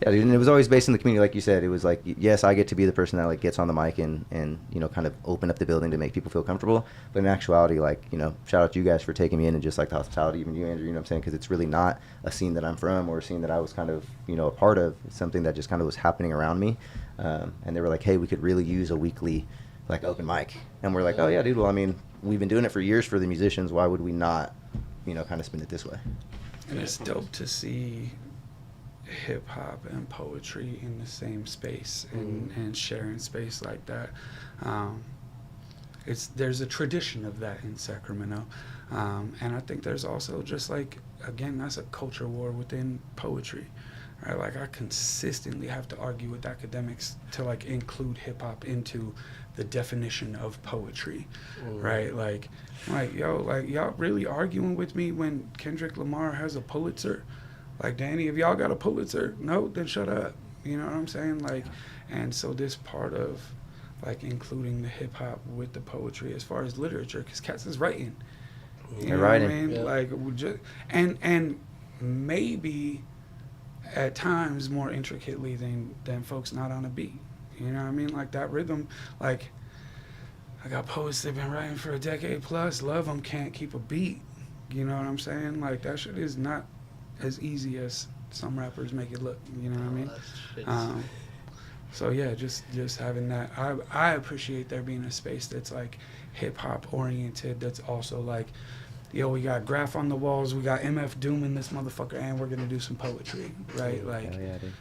yeah, dude, and it was always based in the community, like you said. It was like, yes, I get to be the person that like gets on the mic and kind of open up the building to make people feel comfortable. But in actuality, like, shout out to you guys for taking me in and just like the hospitality, even you, Andrew. You know what I'm saying? Because it's really not a scene that I'm from or a scene that I was kind of a part of. It's something that just kind of was happening around me. And they were like, hey, we could really use a weekly like open mic. And we're like, oh yeah, dude, well, I mean, we've been doing it for years for the musicians. Why would we not, kind of spin it this way? And it's dope to see hip hop and poetry in the same space and sharing space like that. There's a tradition of that in Sacramento. And I think there's also just like, again, that's a culture war within poetry. Right, like I consistently have to argue with academics to like include hip hop into the definition of poetry, right? Like, yo, like y'all really arguing with me when Kendrick Lamar has a Pulitzer? Like, Danny, if y'all got a Pulitzer, no, then shut up. You know what I'm saying? Like, and so this part of like including the hip hop with the poetry as far as literature, because cats is writing. They're writing. What I mean? Yeah. Like, we just and maybe at times more intricately than folks not on a beat. You know what I mean? Like that rhythm, like I got poets that been writing for a decade plus, love them, can't keep a beat. You know what I'm saying? Like that shit is not as easy as some rappers make it look. You know what I mean? So yeah, just having that. I appreciate there being a space that's like hip hop oriented, that's also like, yo, we got graph on the walls, we got MF Doom in this motherfucker, and we're gonna do some poetry, right? Like, hell yeah, dude.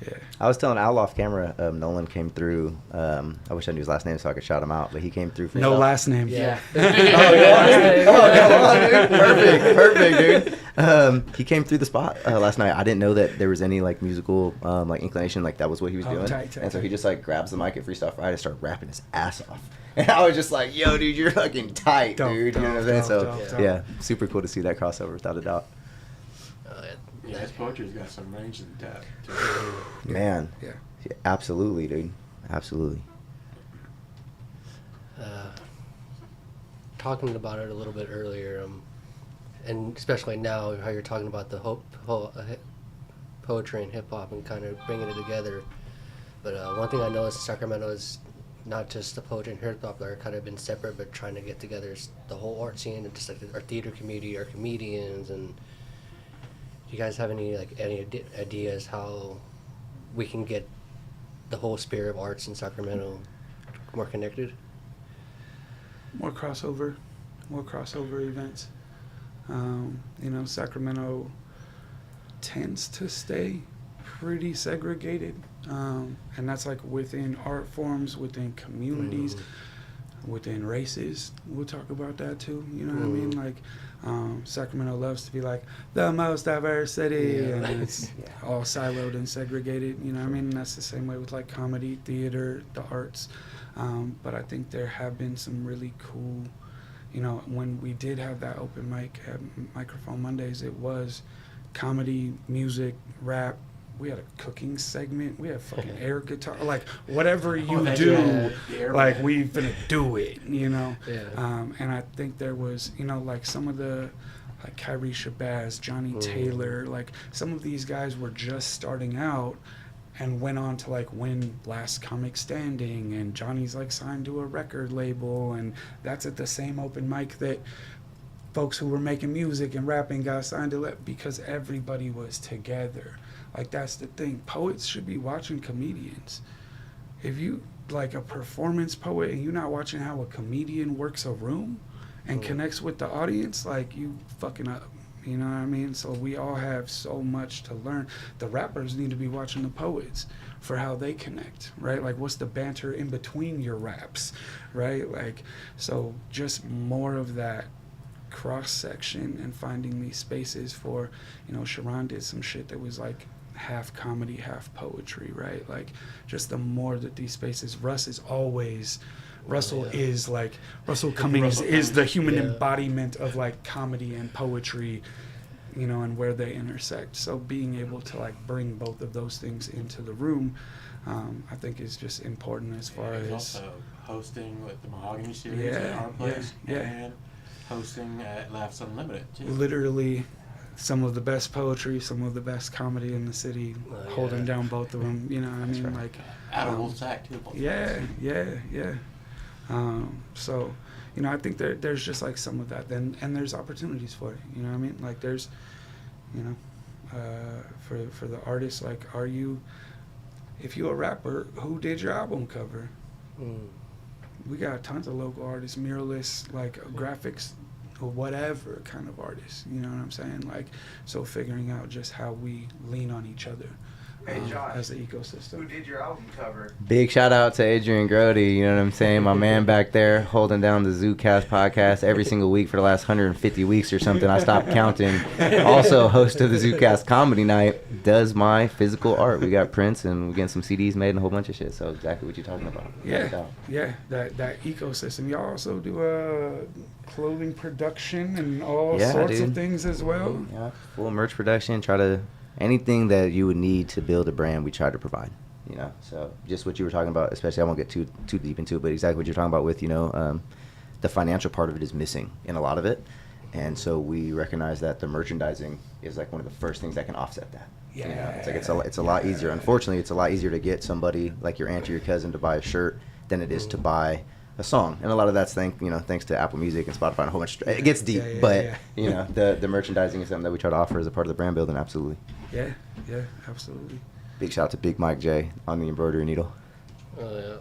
Yeah. I was telling Al off camera, Nolan came through. I wish I knew his last name so I could shout him out, but he came through. For no last name. Yeah. Oh yeah. Come on, dude. Perfect, dude. He came through the spot last night. I didn't know that there was any like musical like inclination, like that was what he was doing. Tight. And so he just like grabs the mic at Freestyle Friday and started rapping his ass off. And I was just like, yo, dude, you're fucking tight, dude. You know what I'm saying? So yeah, super cool to see that crossover without a doubt. Yeah, his poetry's got some range in the tap. Man. Yeah. Absolutely, dude. Absolutely. Talking about it a little bit earlier, and especially now, how you're talking about the poetry and hip hop and kind of bringing it together. But one thing I noticed in Sacramento is not just the poetry and hip hop that are kind of been separate, but trying to get together the whole art scene and just like our theater community, our comedians, and do you guys have any ideas how we can get the whole spirit of arts in Sacramento more connected? more crossover events. You know, Sacramento tends to stay pretty segregated, and that's like within art forms, within communities, within races. We'll talk about that too. You know what I mean? Like, Sacramento loves to be like the most diverse city, and it's all siloed and segregated. You know what I mean? And that's the same way with like comedy, theater, the arts. But I think there have been some really cool, you know, when we did have that open mic at Microphone Mondays, it was comedy, music, rap. We had a cooking segment. We had fucking air guitar. Like, whatever you do, like, we finna do it, you know? Yeah. And I think there was, you know, like, some of the, like, Kyrie Shabazz, Johnny Taylor, like, some of these guys were just starting out and went on to, like, win Last Comic Standing, and Johnny's, like, signed to a record label, and that's at the same open mic that folks who were making music and rapping got signed to it, because everybody was together. Like, that's the thing. Poets should be watching comedians. If you, like, a performance poet and you're not watching how a comedian works a room and connects with the audience, like, you fucking up. You know what I mean? So we all have so much to learn. The rappers need to be watching the poets for how they connect, right? Like, what's the banter in between your raps, right? Like, so just more of that cross-section and finding these spaces for, you know, Sharon did some shit that was, like, half comedy, half poetry, right? Like, just the more that these spaces, Russell is like, Russell Cummings is the human embodiment of, like, comedy and poetry, you know, and where they intersect. So being able to, like, bring both of those things into the room, I think is just important as far as also hosting with the Mahogany series at our place, and hosting at Laughs Unlimited too. Literally some of the best poetry, some of the best comedy in the city, holding down both of them, you know what I mean? Like, out of Woolsack too. So, you know, I think there's just, like, some of that, and there's opportunities for it, you know what I mean? Like, there's, you know, for the artists, like, if you a rapper, who did your album cover? We got tons of local artists, muralists, like, graphics, or whatever kind of artists, you know what I'm saying? Like, so figuring out just how we lean on each other as an ecosystem. Who did your album cover? Big shout out to Adrian Grody, you know what I'm saying? My man back there holding down the ZooCast podcast every single week for the last 150 weeks or something. I stopped counting. Also host of the ZooCast Comedy Night, does my physical art. We got prints and we're getting some CDs made and a whole bunch of shit. So exactly what you're talking about. That ecosystem. Y'all also do clothing production and all sorts of things as well. Yeah, full merch production. Try to anything that you would need to build a brand, we try to provide. You know, so just what you were talking about, especially, I won't get too deep into it, but exactly what you're talking about with, you know, the financial part of it is missing in a lot of it, and so we recognize that the merchandising is like one of the first things that can offset that. Yeah, you know, it's like it's a lot easier. Unfortunately, it's a lot easier to get somebody like your aunt or your cousin to buy a shirt than it is to buy a song, and a lot of that's thanks to Apple Music and Spotify and a whole bunch. It gets deep, you know, the merchandising is something that we try to offer as a part of the brand building. Absolutely. Yeah, absolutely. Big shout out to Big Mike J on the embroidery needle. Oh yeah.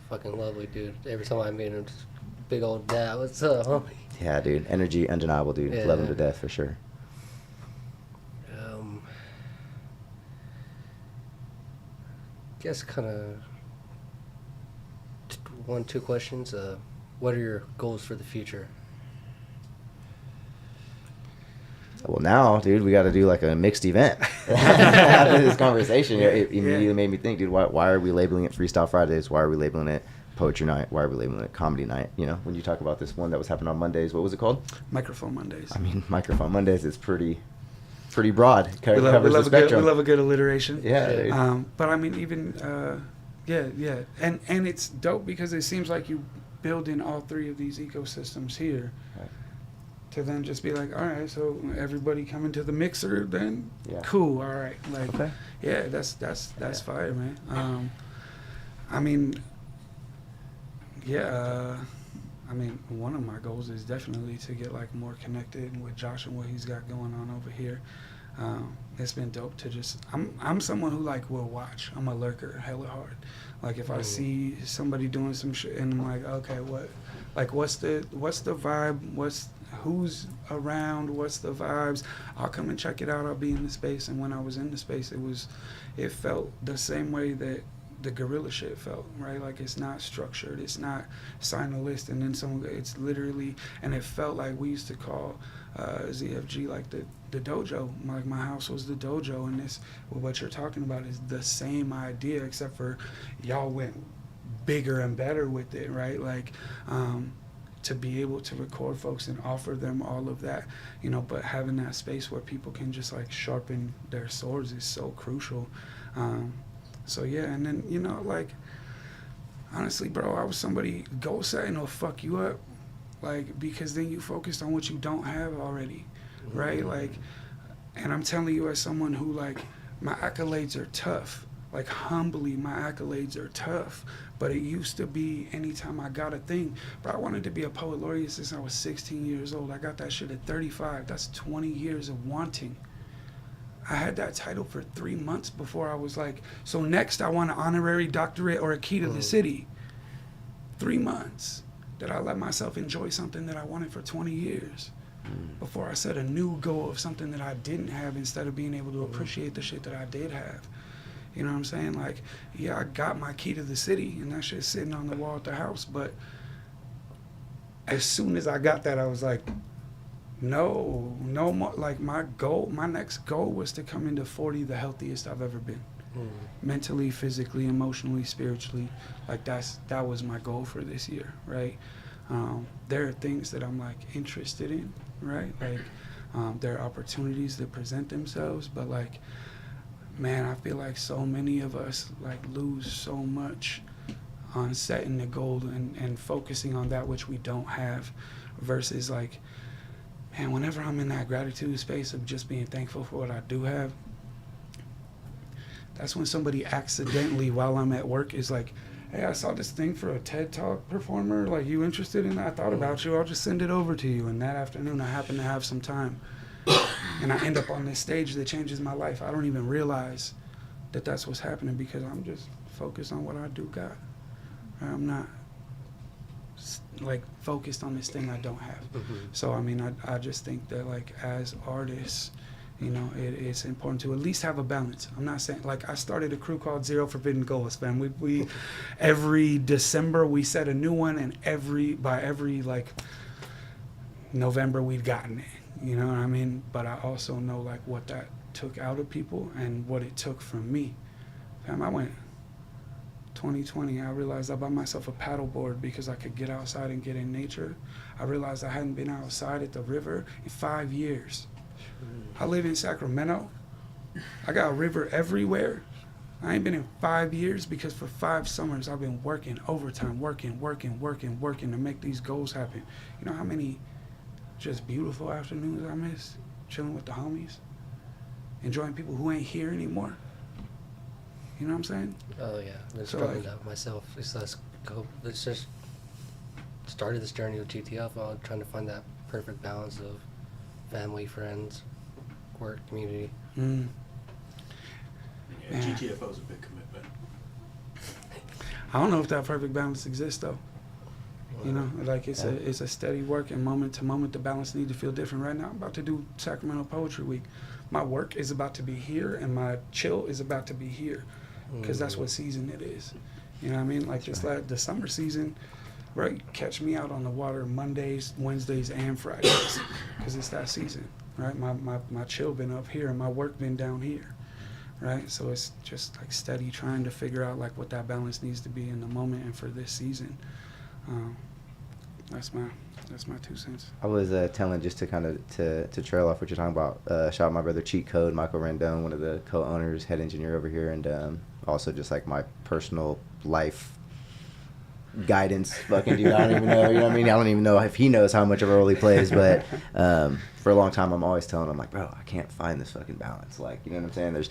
Fucking lovely dude. Every time I meet him, just big old dad. What's up, homie? Yeah, dude. Energy undeniable, dude. Yeah. Love him to death for sure. Guess kind of 1-2 questions. What are your goals for the future? Well, now, dude, we got to do like a mixed event. After this conversation, it immediately made me think, dude, why are we labeling it Freestyle Fridays? Why are we labeling it Poetry Night? Why are we labeling it Comedy Night? You know, when you talk about this one that was happening on Mondays, what was it called? Microphone Mondays. I mean, Microphone Mondays is pretty broad. We love a good alliteration. Yeah. But I mean, even and it's dope because it seems like you build in all three of these ecosystems here. Right. To then just be like, all right, so everybody coming to the mixer, then cool, all right, like, that's fire, man. I mean, one of my goals is definitely to get like more connected with Josh and what he's got going on over here. It's been dope to just, I'm someone who like will watch. I'm a lurker hella hard. Like if I see somebody doing some shit and I'm like, okay, what's the vibe, who's around, what's the vibes, I'll come and check it out. I'll be in the space. And when I was in the space, it felt the same way that the Guerrilla shit felt, right? Like it's not structured, it's not sign a list and then it's literally, and it felt like we used to call ZFG like the dojo. Like my house was the dojo, and what you're talking about is the same idea, except for y'all went bigger and better with it, right? Like to be able to record folks and offer them all of that, but having that space where people can just like sharpen their swords is so crucial. So yeah, and then like honestly, bro, I was somebody goal setting will fuck you up, like because then you focused on what you don't have already, right? Like, and I'm telling you as someone who like my accolades are tough, like humbly my accolades are tough, but it used to be anytime I got a thing, bro, I wanted to be a poet laureate since I was 16 years old. I got that shit at 35. That's 20 years of wanting. I had that title for 3 months before I was like, so next I want an honorary, doctorate, or a key to the city. 3 months that I let myself enjoy something that I wanted for 20 years before I set a new goal of something that I didn't have instead of being able to appreciate the shit that I did have. You know what I'm saying? Like, yeah, I got my key to the city and that shit's sitting on the wall at the house, but as soon as I got that, I was like, no more. Like my next goal was to come into 40 the healthiest I've ever been. Mentally, physically, emotionally, spiritually. Like that was my goal for this year, right? There are things that I'm like interested in, right? Like there are opportunities that present themselves, but like, man, I feel like so many of us like lose so much on setting the goal and focusing on that which we don't have versus like, man, whenever I'm in that gratitude space of just being thankful for what I do have, that's when somebody accidentally, while I'm at work, is like, hey, I saw this thing for a TED Talk performer. Like, you interested in that? I thought about you. I'll just send it over to you. And that afternoon, I happen to have some time. And I end up on this stage that changes my life. I don't even realize that that's what's happening because I'm just focused on what I do got. I'm not like focused on this thing I don't have. So I mean, I just think that like as artists, it's important to at least have a balance. I'm not saying like I started a crew called Zero Forbidden Goals, fam. We every December we set a new one, and by every like November we've gotten it. You know what I mean? But I also know like what that took out of people and what it took from me. Fam, I went 2020, I realized I bought myself a paddleboard because I could get outside and get in nature. I realized I hadn't been outside at the river in 5 years. I live in Sacramento. I got a river everywhere. I ain't been in 5 years because for 5 summers I've been working overtime, working to make these goals happen. You know how many just beautiful afternoons I miss? Chilling with the homies, enjoying people who ain't here anymore. You know what I'm saying? Oh yeah, I've been struggling that myself. Let's just started this journey with GTFO, trying to find that perfect balance of family, friends, work, community. Yeah, GTFO is a big commitment. I don't know if that perfect balance exists though. Like it's a steady work, and moment to moment the balance needs to feel different. Right now I'm about to do Sacramento Poetry Week. My work is about to be here and my chill is about to be here because that's what season it is. You know what I mean? Like the summer season, right? Catch me out on the water Mondays, Wednesdays, and Fridays because it's that season, right? My chill been up here and my work been down here, right? So it's just like steady trying to figure out like what that balance needs to be in the moment and for this season. That's my 2 cents. I was telling just to kind of to trail off what you're talking about. Shout out my brother Cheat Code, Michael Rendon, one of the co-owners, head engineer over here, and also just like my personal life guidance fucking dude. I don't even know, you know what I mean? I don't even know if he knows how much of a role he plays, but for a long time I'm always telling him like, bro, I can't find this fucking balance. Like, you know what I'm saying?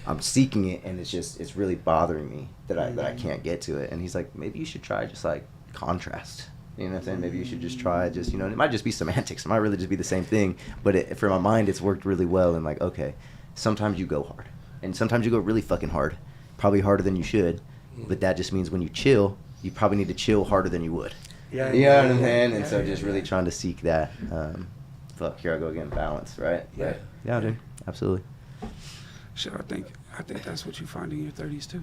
I'm seeking it, and it's really bothering me that I can't get to it. And he's like, maybe you should try just like contrast. You know what I'm saying? Maybe you should just try just, you know, it might just be semantics. It might really just be the same thing. But for my mind, it's worked really well. And like, okay, sometimes you go hard. And sometimes you go really fucking hard. Probably harder than you should. But that just means when you chill, you probably need to chill harder than you would. Yeah. You know what I'm saying? And so just really trying to seek that, here I go again, balance, right? Yeah. Yeah, dude. Absolutely. Shit, I think that's what you find in your 30s too.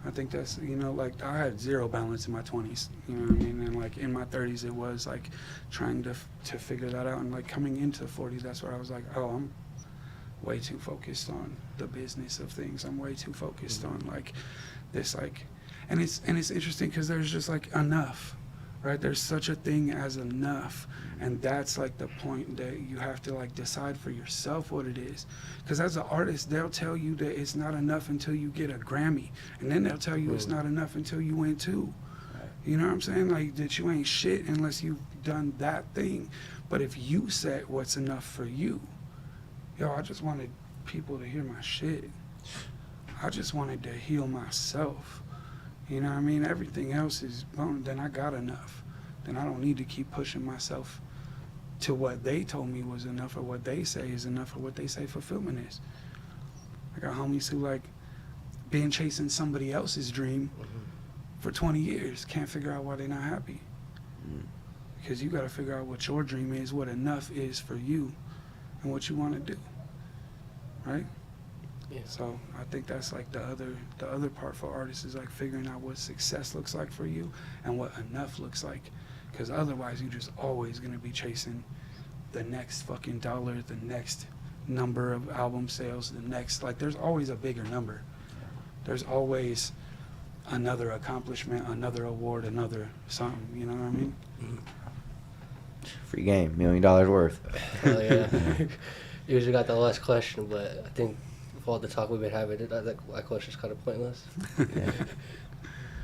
I think that's, you know, like I had zero balance in my 20s, you know what I mean? And like in my 30s, it was like trying to figure that out. And like coming into 40s, that's where I was like, oh, I'm way too focused on the business of things. I'm way too focused on like this, like, and it's interesting because there's just like enough, right? There's such a thing as enough. And that's like the point that you have to like decide for yourself what it is. Because as an artist, they'll tell you that it's not enough until you get a Grammy. And then they'll tell you it's not enough until you win 2. You know what I'm saying? Like that you ain't shit unless you've done that thing. But if you set what's enough for you, yo, I just wanted people to hear my shit. I just wanted to heal myself. You know what I mean? Everything else is, well, then I got enough. Then I don't need to keep pushing myself to what they told me was enough or what they say is enough or what they say fulfillment is. I got homies who like been chasing somebody else's dream for 20 years, can't figure out why they're not happy. Because you got to figure out what your dream is, what enough is for you, and what you want to do, right? Yeah. So I think that's like the other part for artists is like figuring out what success looks like for you and what enough looks like. Because otherwise you're just always going to be chasing the next fucking dollar, the next number of album sales, the next, like there's always a bigger number. There's always another accomplishment, another award, another something, you know what I mean? Free game, $1 million worth. Hell yeah. Usually got the last question, but I think with all the talk we've been having, that question's kind of pointless. Yeah.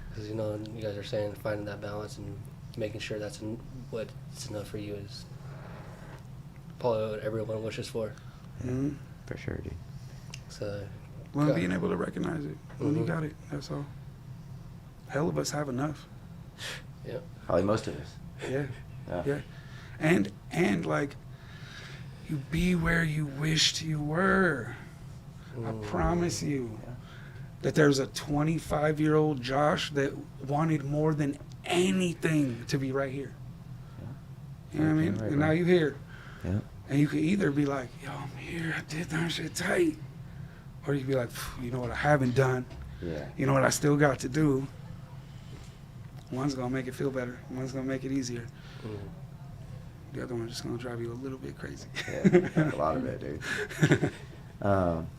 Because, you know, you guys are saying finding that balance and making sure that's what's enough for you is probably what everyone wishes for. Mm-hmm. For sure, dude. So, Well, being able to recognize it when you got it, that's all. Hell of us have enough. yeah. Probably most of us. Yeah. Yeah. Yeah. And like, you be where you wished you were. I promise you that there's a 25-year-old Josh that wanted more than anything to be right here. You know what I mean? Right, and now you're here. Yeah. And you could either be like, yo, I'm here, I did that shit tight. Or you could be like, you know what I haven't done. Yeah. You know what I still got to do. One's gonna make it feel better. One's gonna make it easier. The other one's just gonna drive you a little bit crazy. Yeah, a lot of it, dude.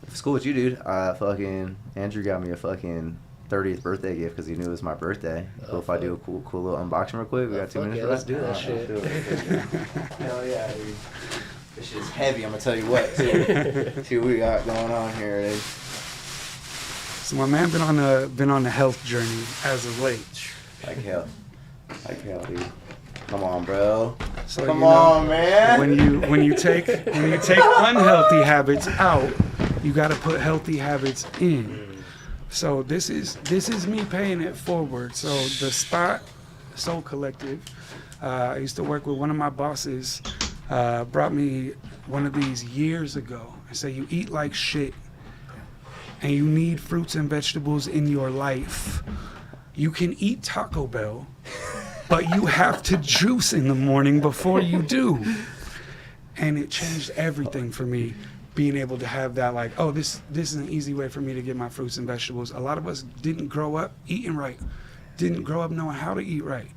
It's cool with you, dude. Fucking Andrew got me a fucking 30th birthday gift because he knew it was my birthday. Cool if I do a cool little unboxing real quick. We got 2 minutes for that. Let's do that shit. Hell yeah, dude. This shit's heavy. I'm gonna tell you what, too. See what we got going on here, dude. So my man been on the health journey as of late. Like hell, dude. Come on, bro. So, Come on, man. When you take unhealthy habits out, you got to put healthy habits in. So this is me paying it forward. So the Spot Soul Collective, I used to work with one of my bosses. Brought me one of these years ago and said, you eat like shit and you need fruits and vegetables in your life. You can eat Taco Bell, but you have to juice in the morning before you do. And it changed everything for me, being able to have that, like, oh, this is an easy way for me to get my fruits and vegetables. A lot of us didn't grow up eating right, didn't grow up knowing how to eat right.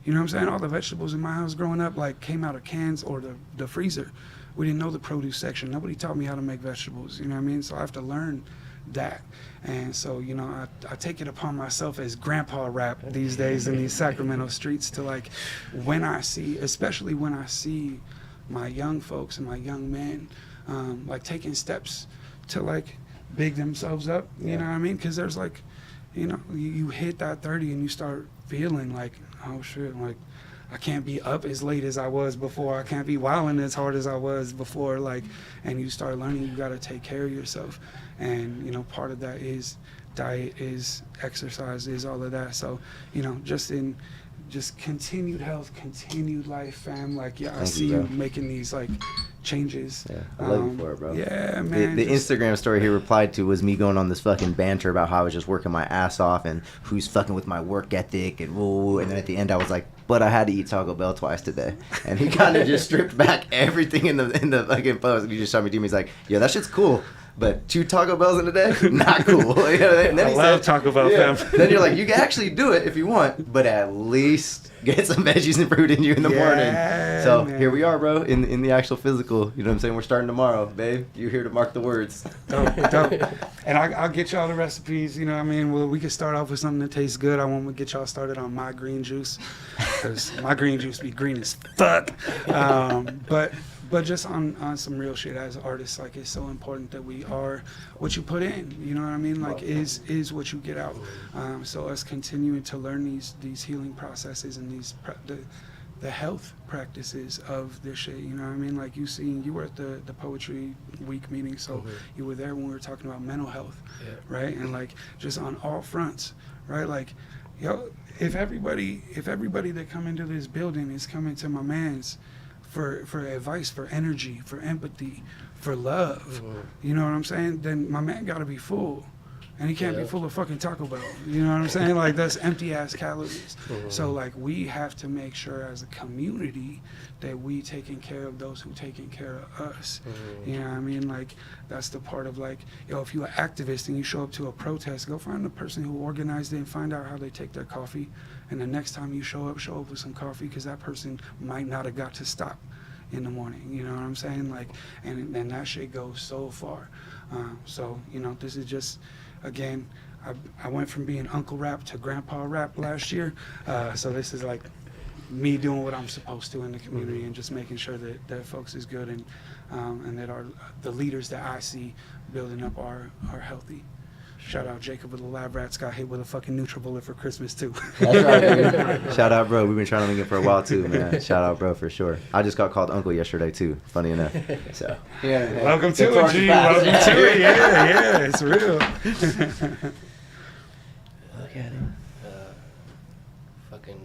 You know what I'm saying? All the vegetables in my house growing up, like, came out of cans or the freezer. We didn't know the produce section. Nobody taught me how to make vegetables, you know what I mean? So I have to learn that. And so, you know, I take it upon myself as grandpa rap these days in these Sacramento streets to, like, especially when I see my young folks and my young men, like, taking steps to, like, big themselves up, you know what I mean? Because there's, like, you know, you hit that 30 and you start feeling like, oh shit, like, I can't be up as late as I was before. I can't be wilding as hard as I was before. Like, and you start learning you got to take care of yourself. And, you know, part of that is diet, is exercise, is all of that. So, you know, just in just continued health, continued life, fam. Like, yeah, I Thank see you, you bro. making these like changes. Yeah, I love you for it, bro. Yeah, man. The just- Instagram story he replied to was me going on this fucking banter about how I was just working my ass off and who's fucking with my work ethic and woo. And then at the end, I was like, but I had to eat Taco Bell twice today. And he kind of just stripped back everything in the fucking post. And he just shot me to me. He's like, yeah, that shit's cool. But 2 Taco Bells in a day, not cool. You know, and then I he love said, Taco Bell, yeah. fam. Then you're like, you can actually do it if you want, but at least get some veggies and fruit in you in the morning. So man. here we are, bro, in the actual physical. You know what I'm saying? We're starting tomorrow, babe. You're here to mark the words. Dope. And I'll get y'all the recipes, you know what I mean? Well, we can start off with something that tastes good. I want to get y'all started on my green juice, because my green juice be green as fuck. But just on some real shit, as artists, like, it's so important that we are what you put in, you know what I mean? Like, is what you get out. So us continuing to learn these healing processes and the health practices of this shit, you know what I mean? Like, you were at the Poetry Week meeting, so you were there when we were talking about mental health, right? And like, just on all fronts, right? Like, yo, if everybody that come into this building is coming to my man's for advice, for energy, for empathy, for love, you know what I'm saying? Then my man gotta be full. And he can't be full of fucking Taco Bell. You know what I'm saying? Like, that's empty ass calories. So like, we have to make sure as a community that we taking care of those who taking care of us. You know what I mean? Like, that's the part of like, yo, if you're an activist and you show up to a protest, go find the person who organized it and find out how they take their coffee. And the next time you show up with some coffee, because that person might not have got to stop in the morning. You know what I'm saying? Like, and that shit goes so far. So, you know, this is just, again, I went from being Uncle Rap to Grandpa Rap last year. So this is like me doing what I'm supposed to in the community and just making sure that folks is good and that the leaders that I see building up are healthy. Shout out Jacob of the Lab Rats, got hit with a fucking NutriBullet for Christmas too. That's right, dude. Shout out, bro. We've been trying to link it for a while too, man. Shout out, bro, for sure. I just got called Uncle yesterday too. Funny enough. So yeah. Welcome to it, G. Welcome to it. Yeah, it's real. Look at him. Fucking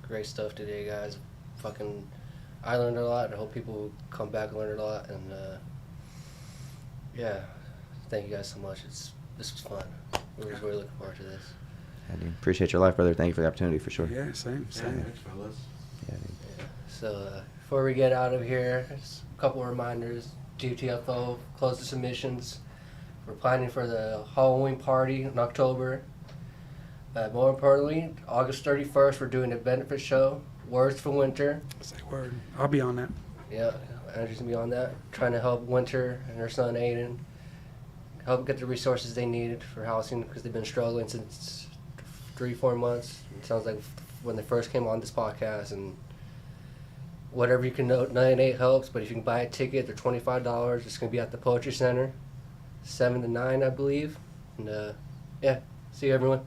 great stuff today, guys. Fucking, I learned a lot. I hope people come back and learn a lot. And yeah, thank you guys so much. This was fun. We're really looking forward to this. Yeah, dude. Appreciate your life, brother. Thank you for the opportunity, for sure. Yeah, same. Yeah, thanks, fellas. Yeah, dude. Yeah. So before we get out of here, just a couple of reminders. GTFO, close the submissions. We're planning for the Halloween party in October. More importantly, August 31st, we're doing a benefit show, Words for Winter. Say word. I'll be on that. Yeah, Andrew's gonna be on that. Trying to help Winter and her son Aiden help get the resources they needed for housing, because they've been struggling since 3-4 months. It sounds like when they first came on this podcast, and whatever you can donate helps, but if you can buy a ticket, they're $25. It's gonna be at the Poetry Center, 7 to 9, I believe. And yeah, see you everyone.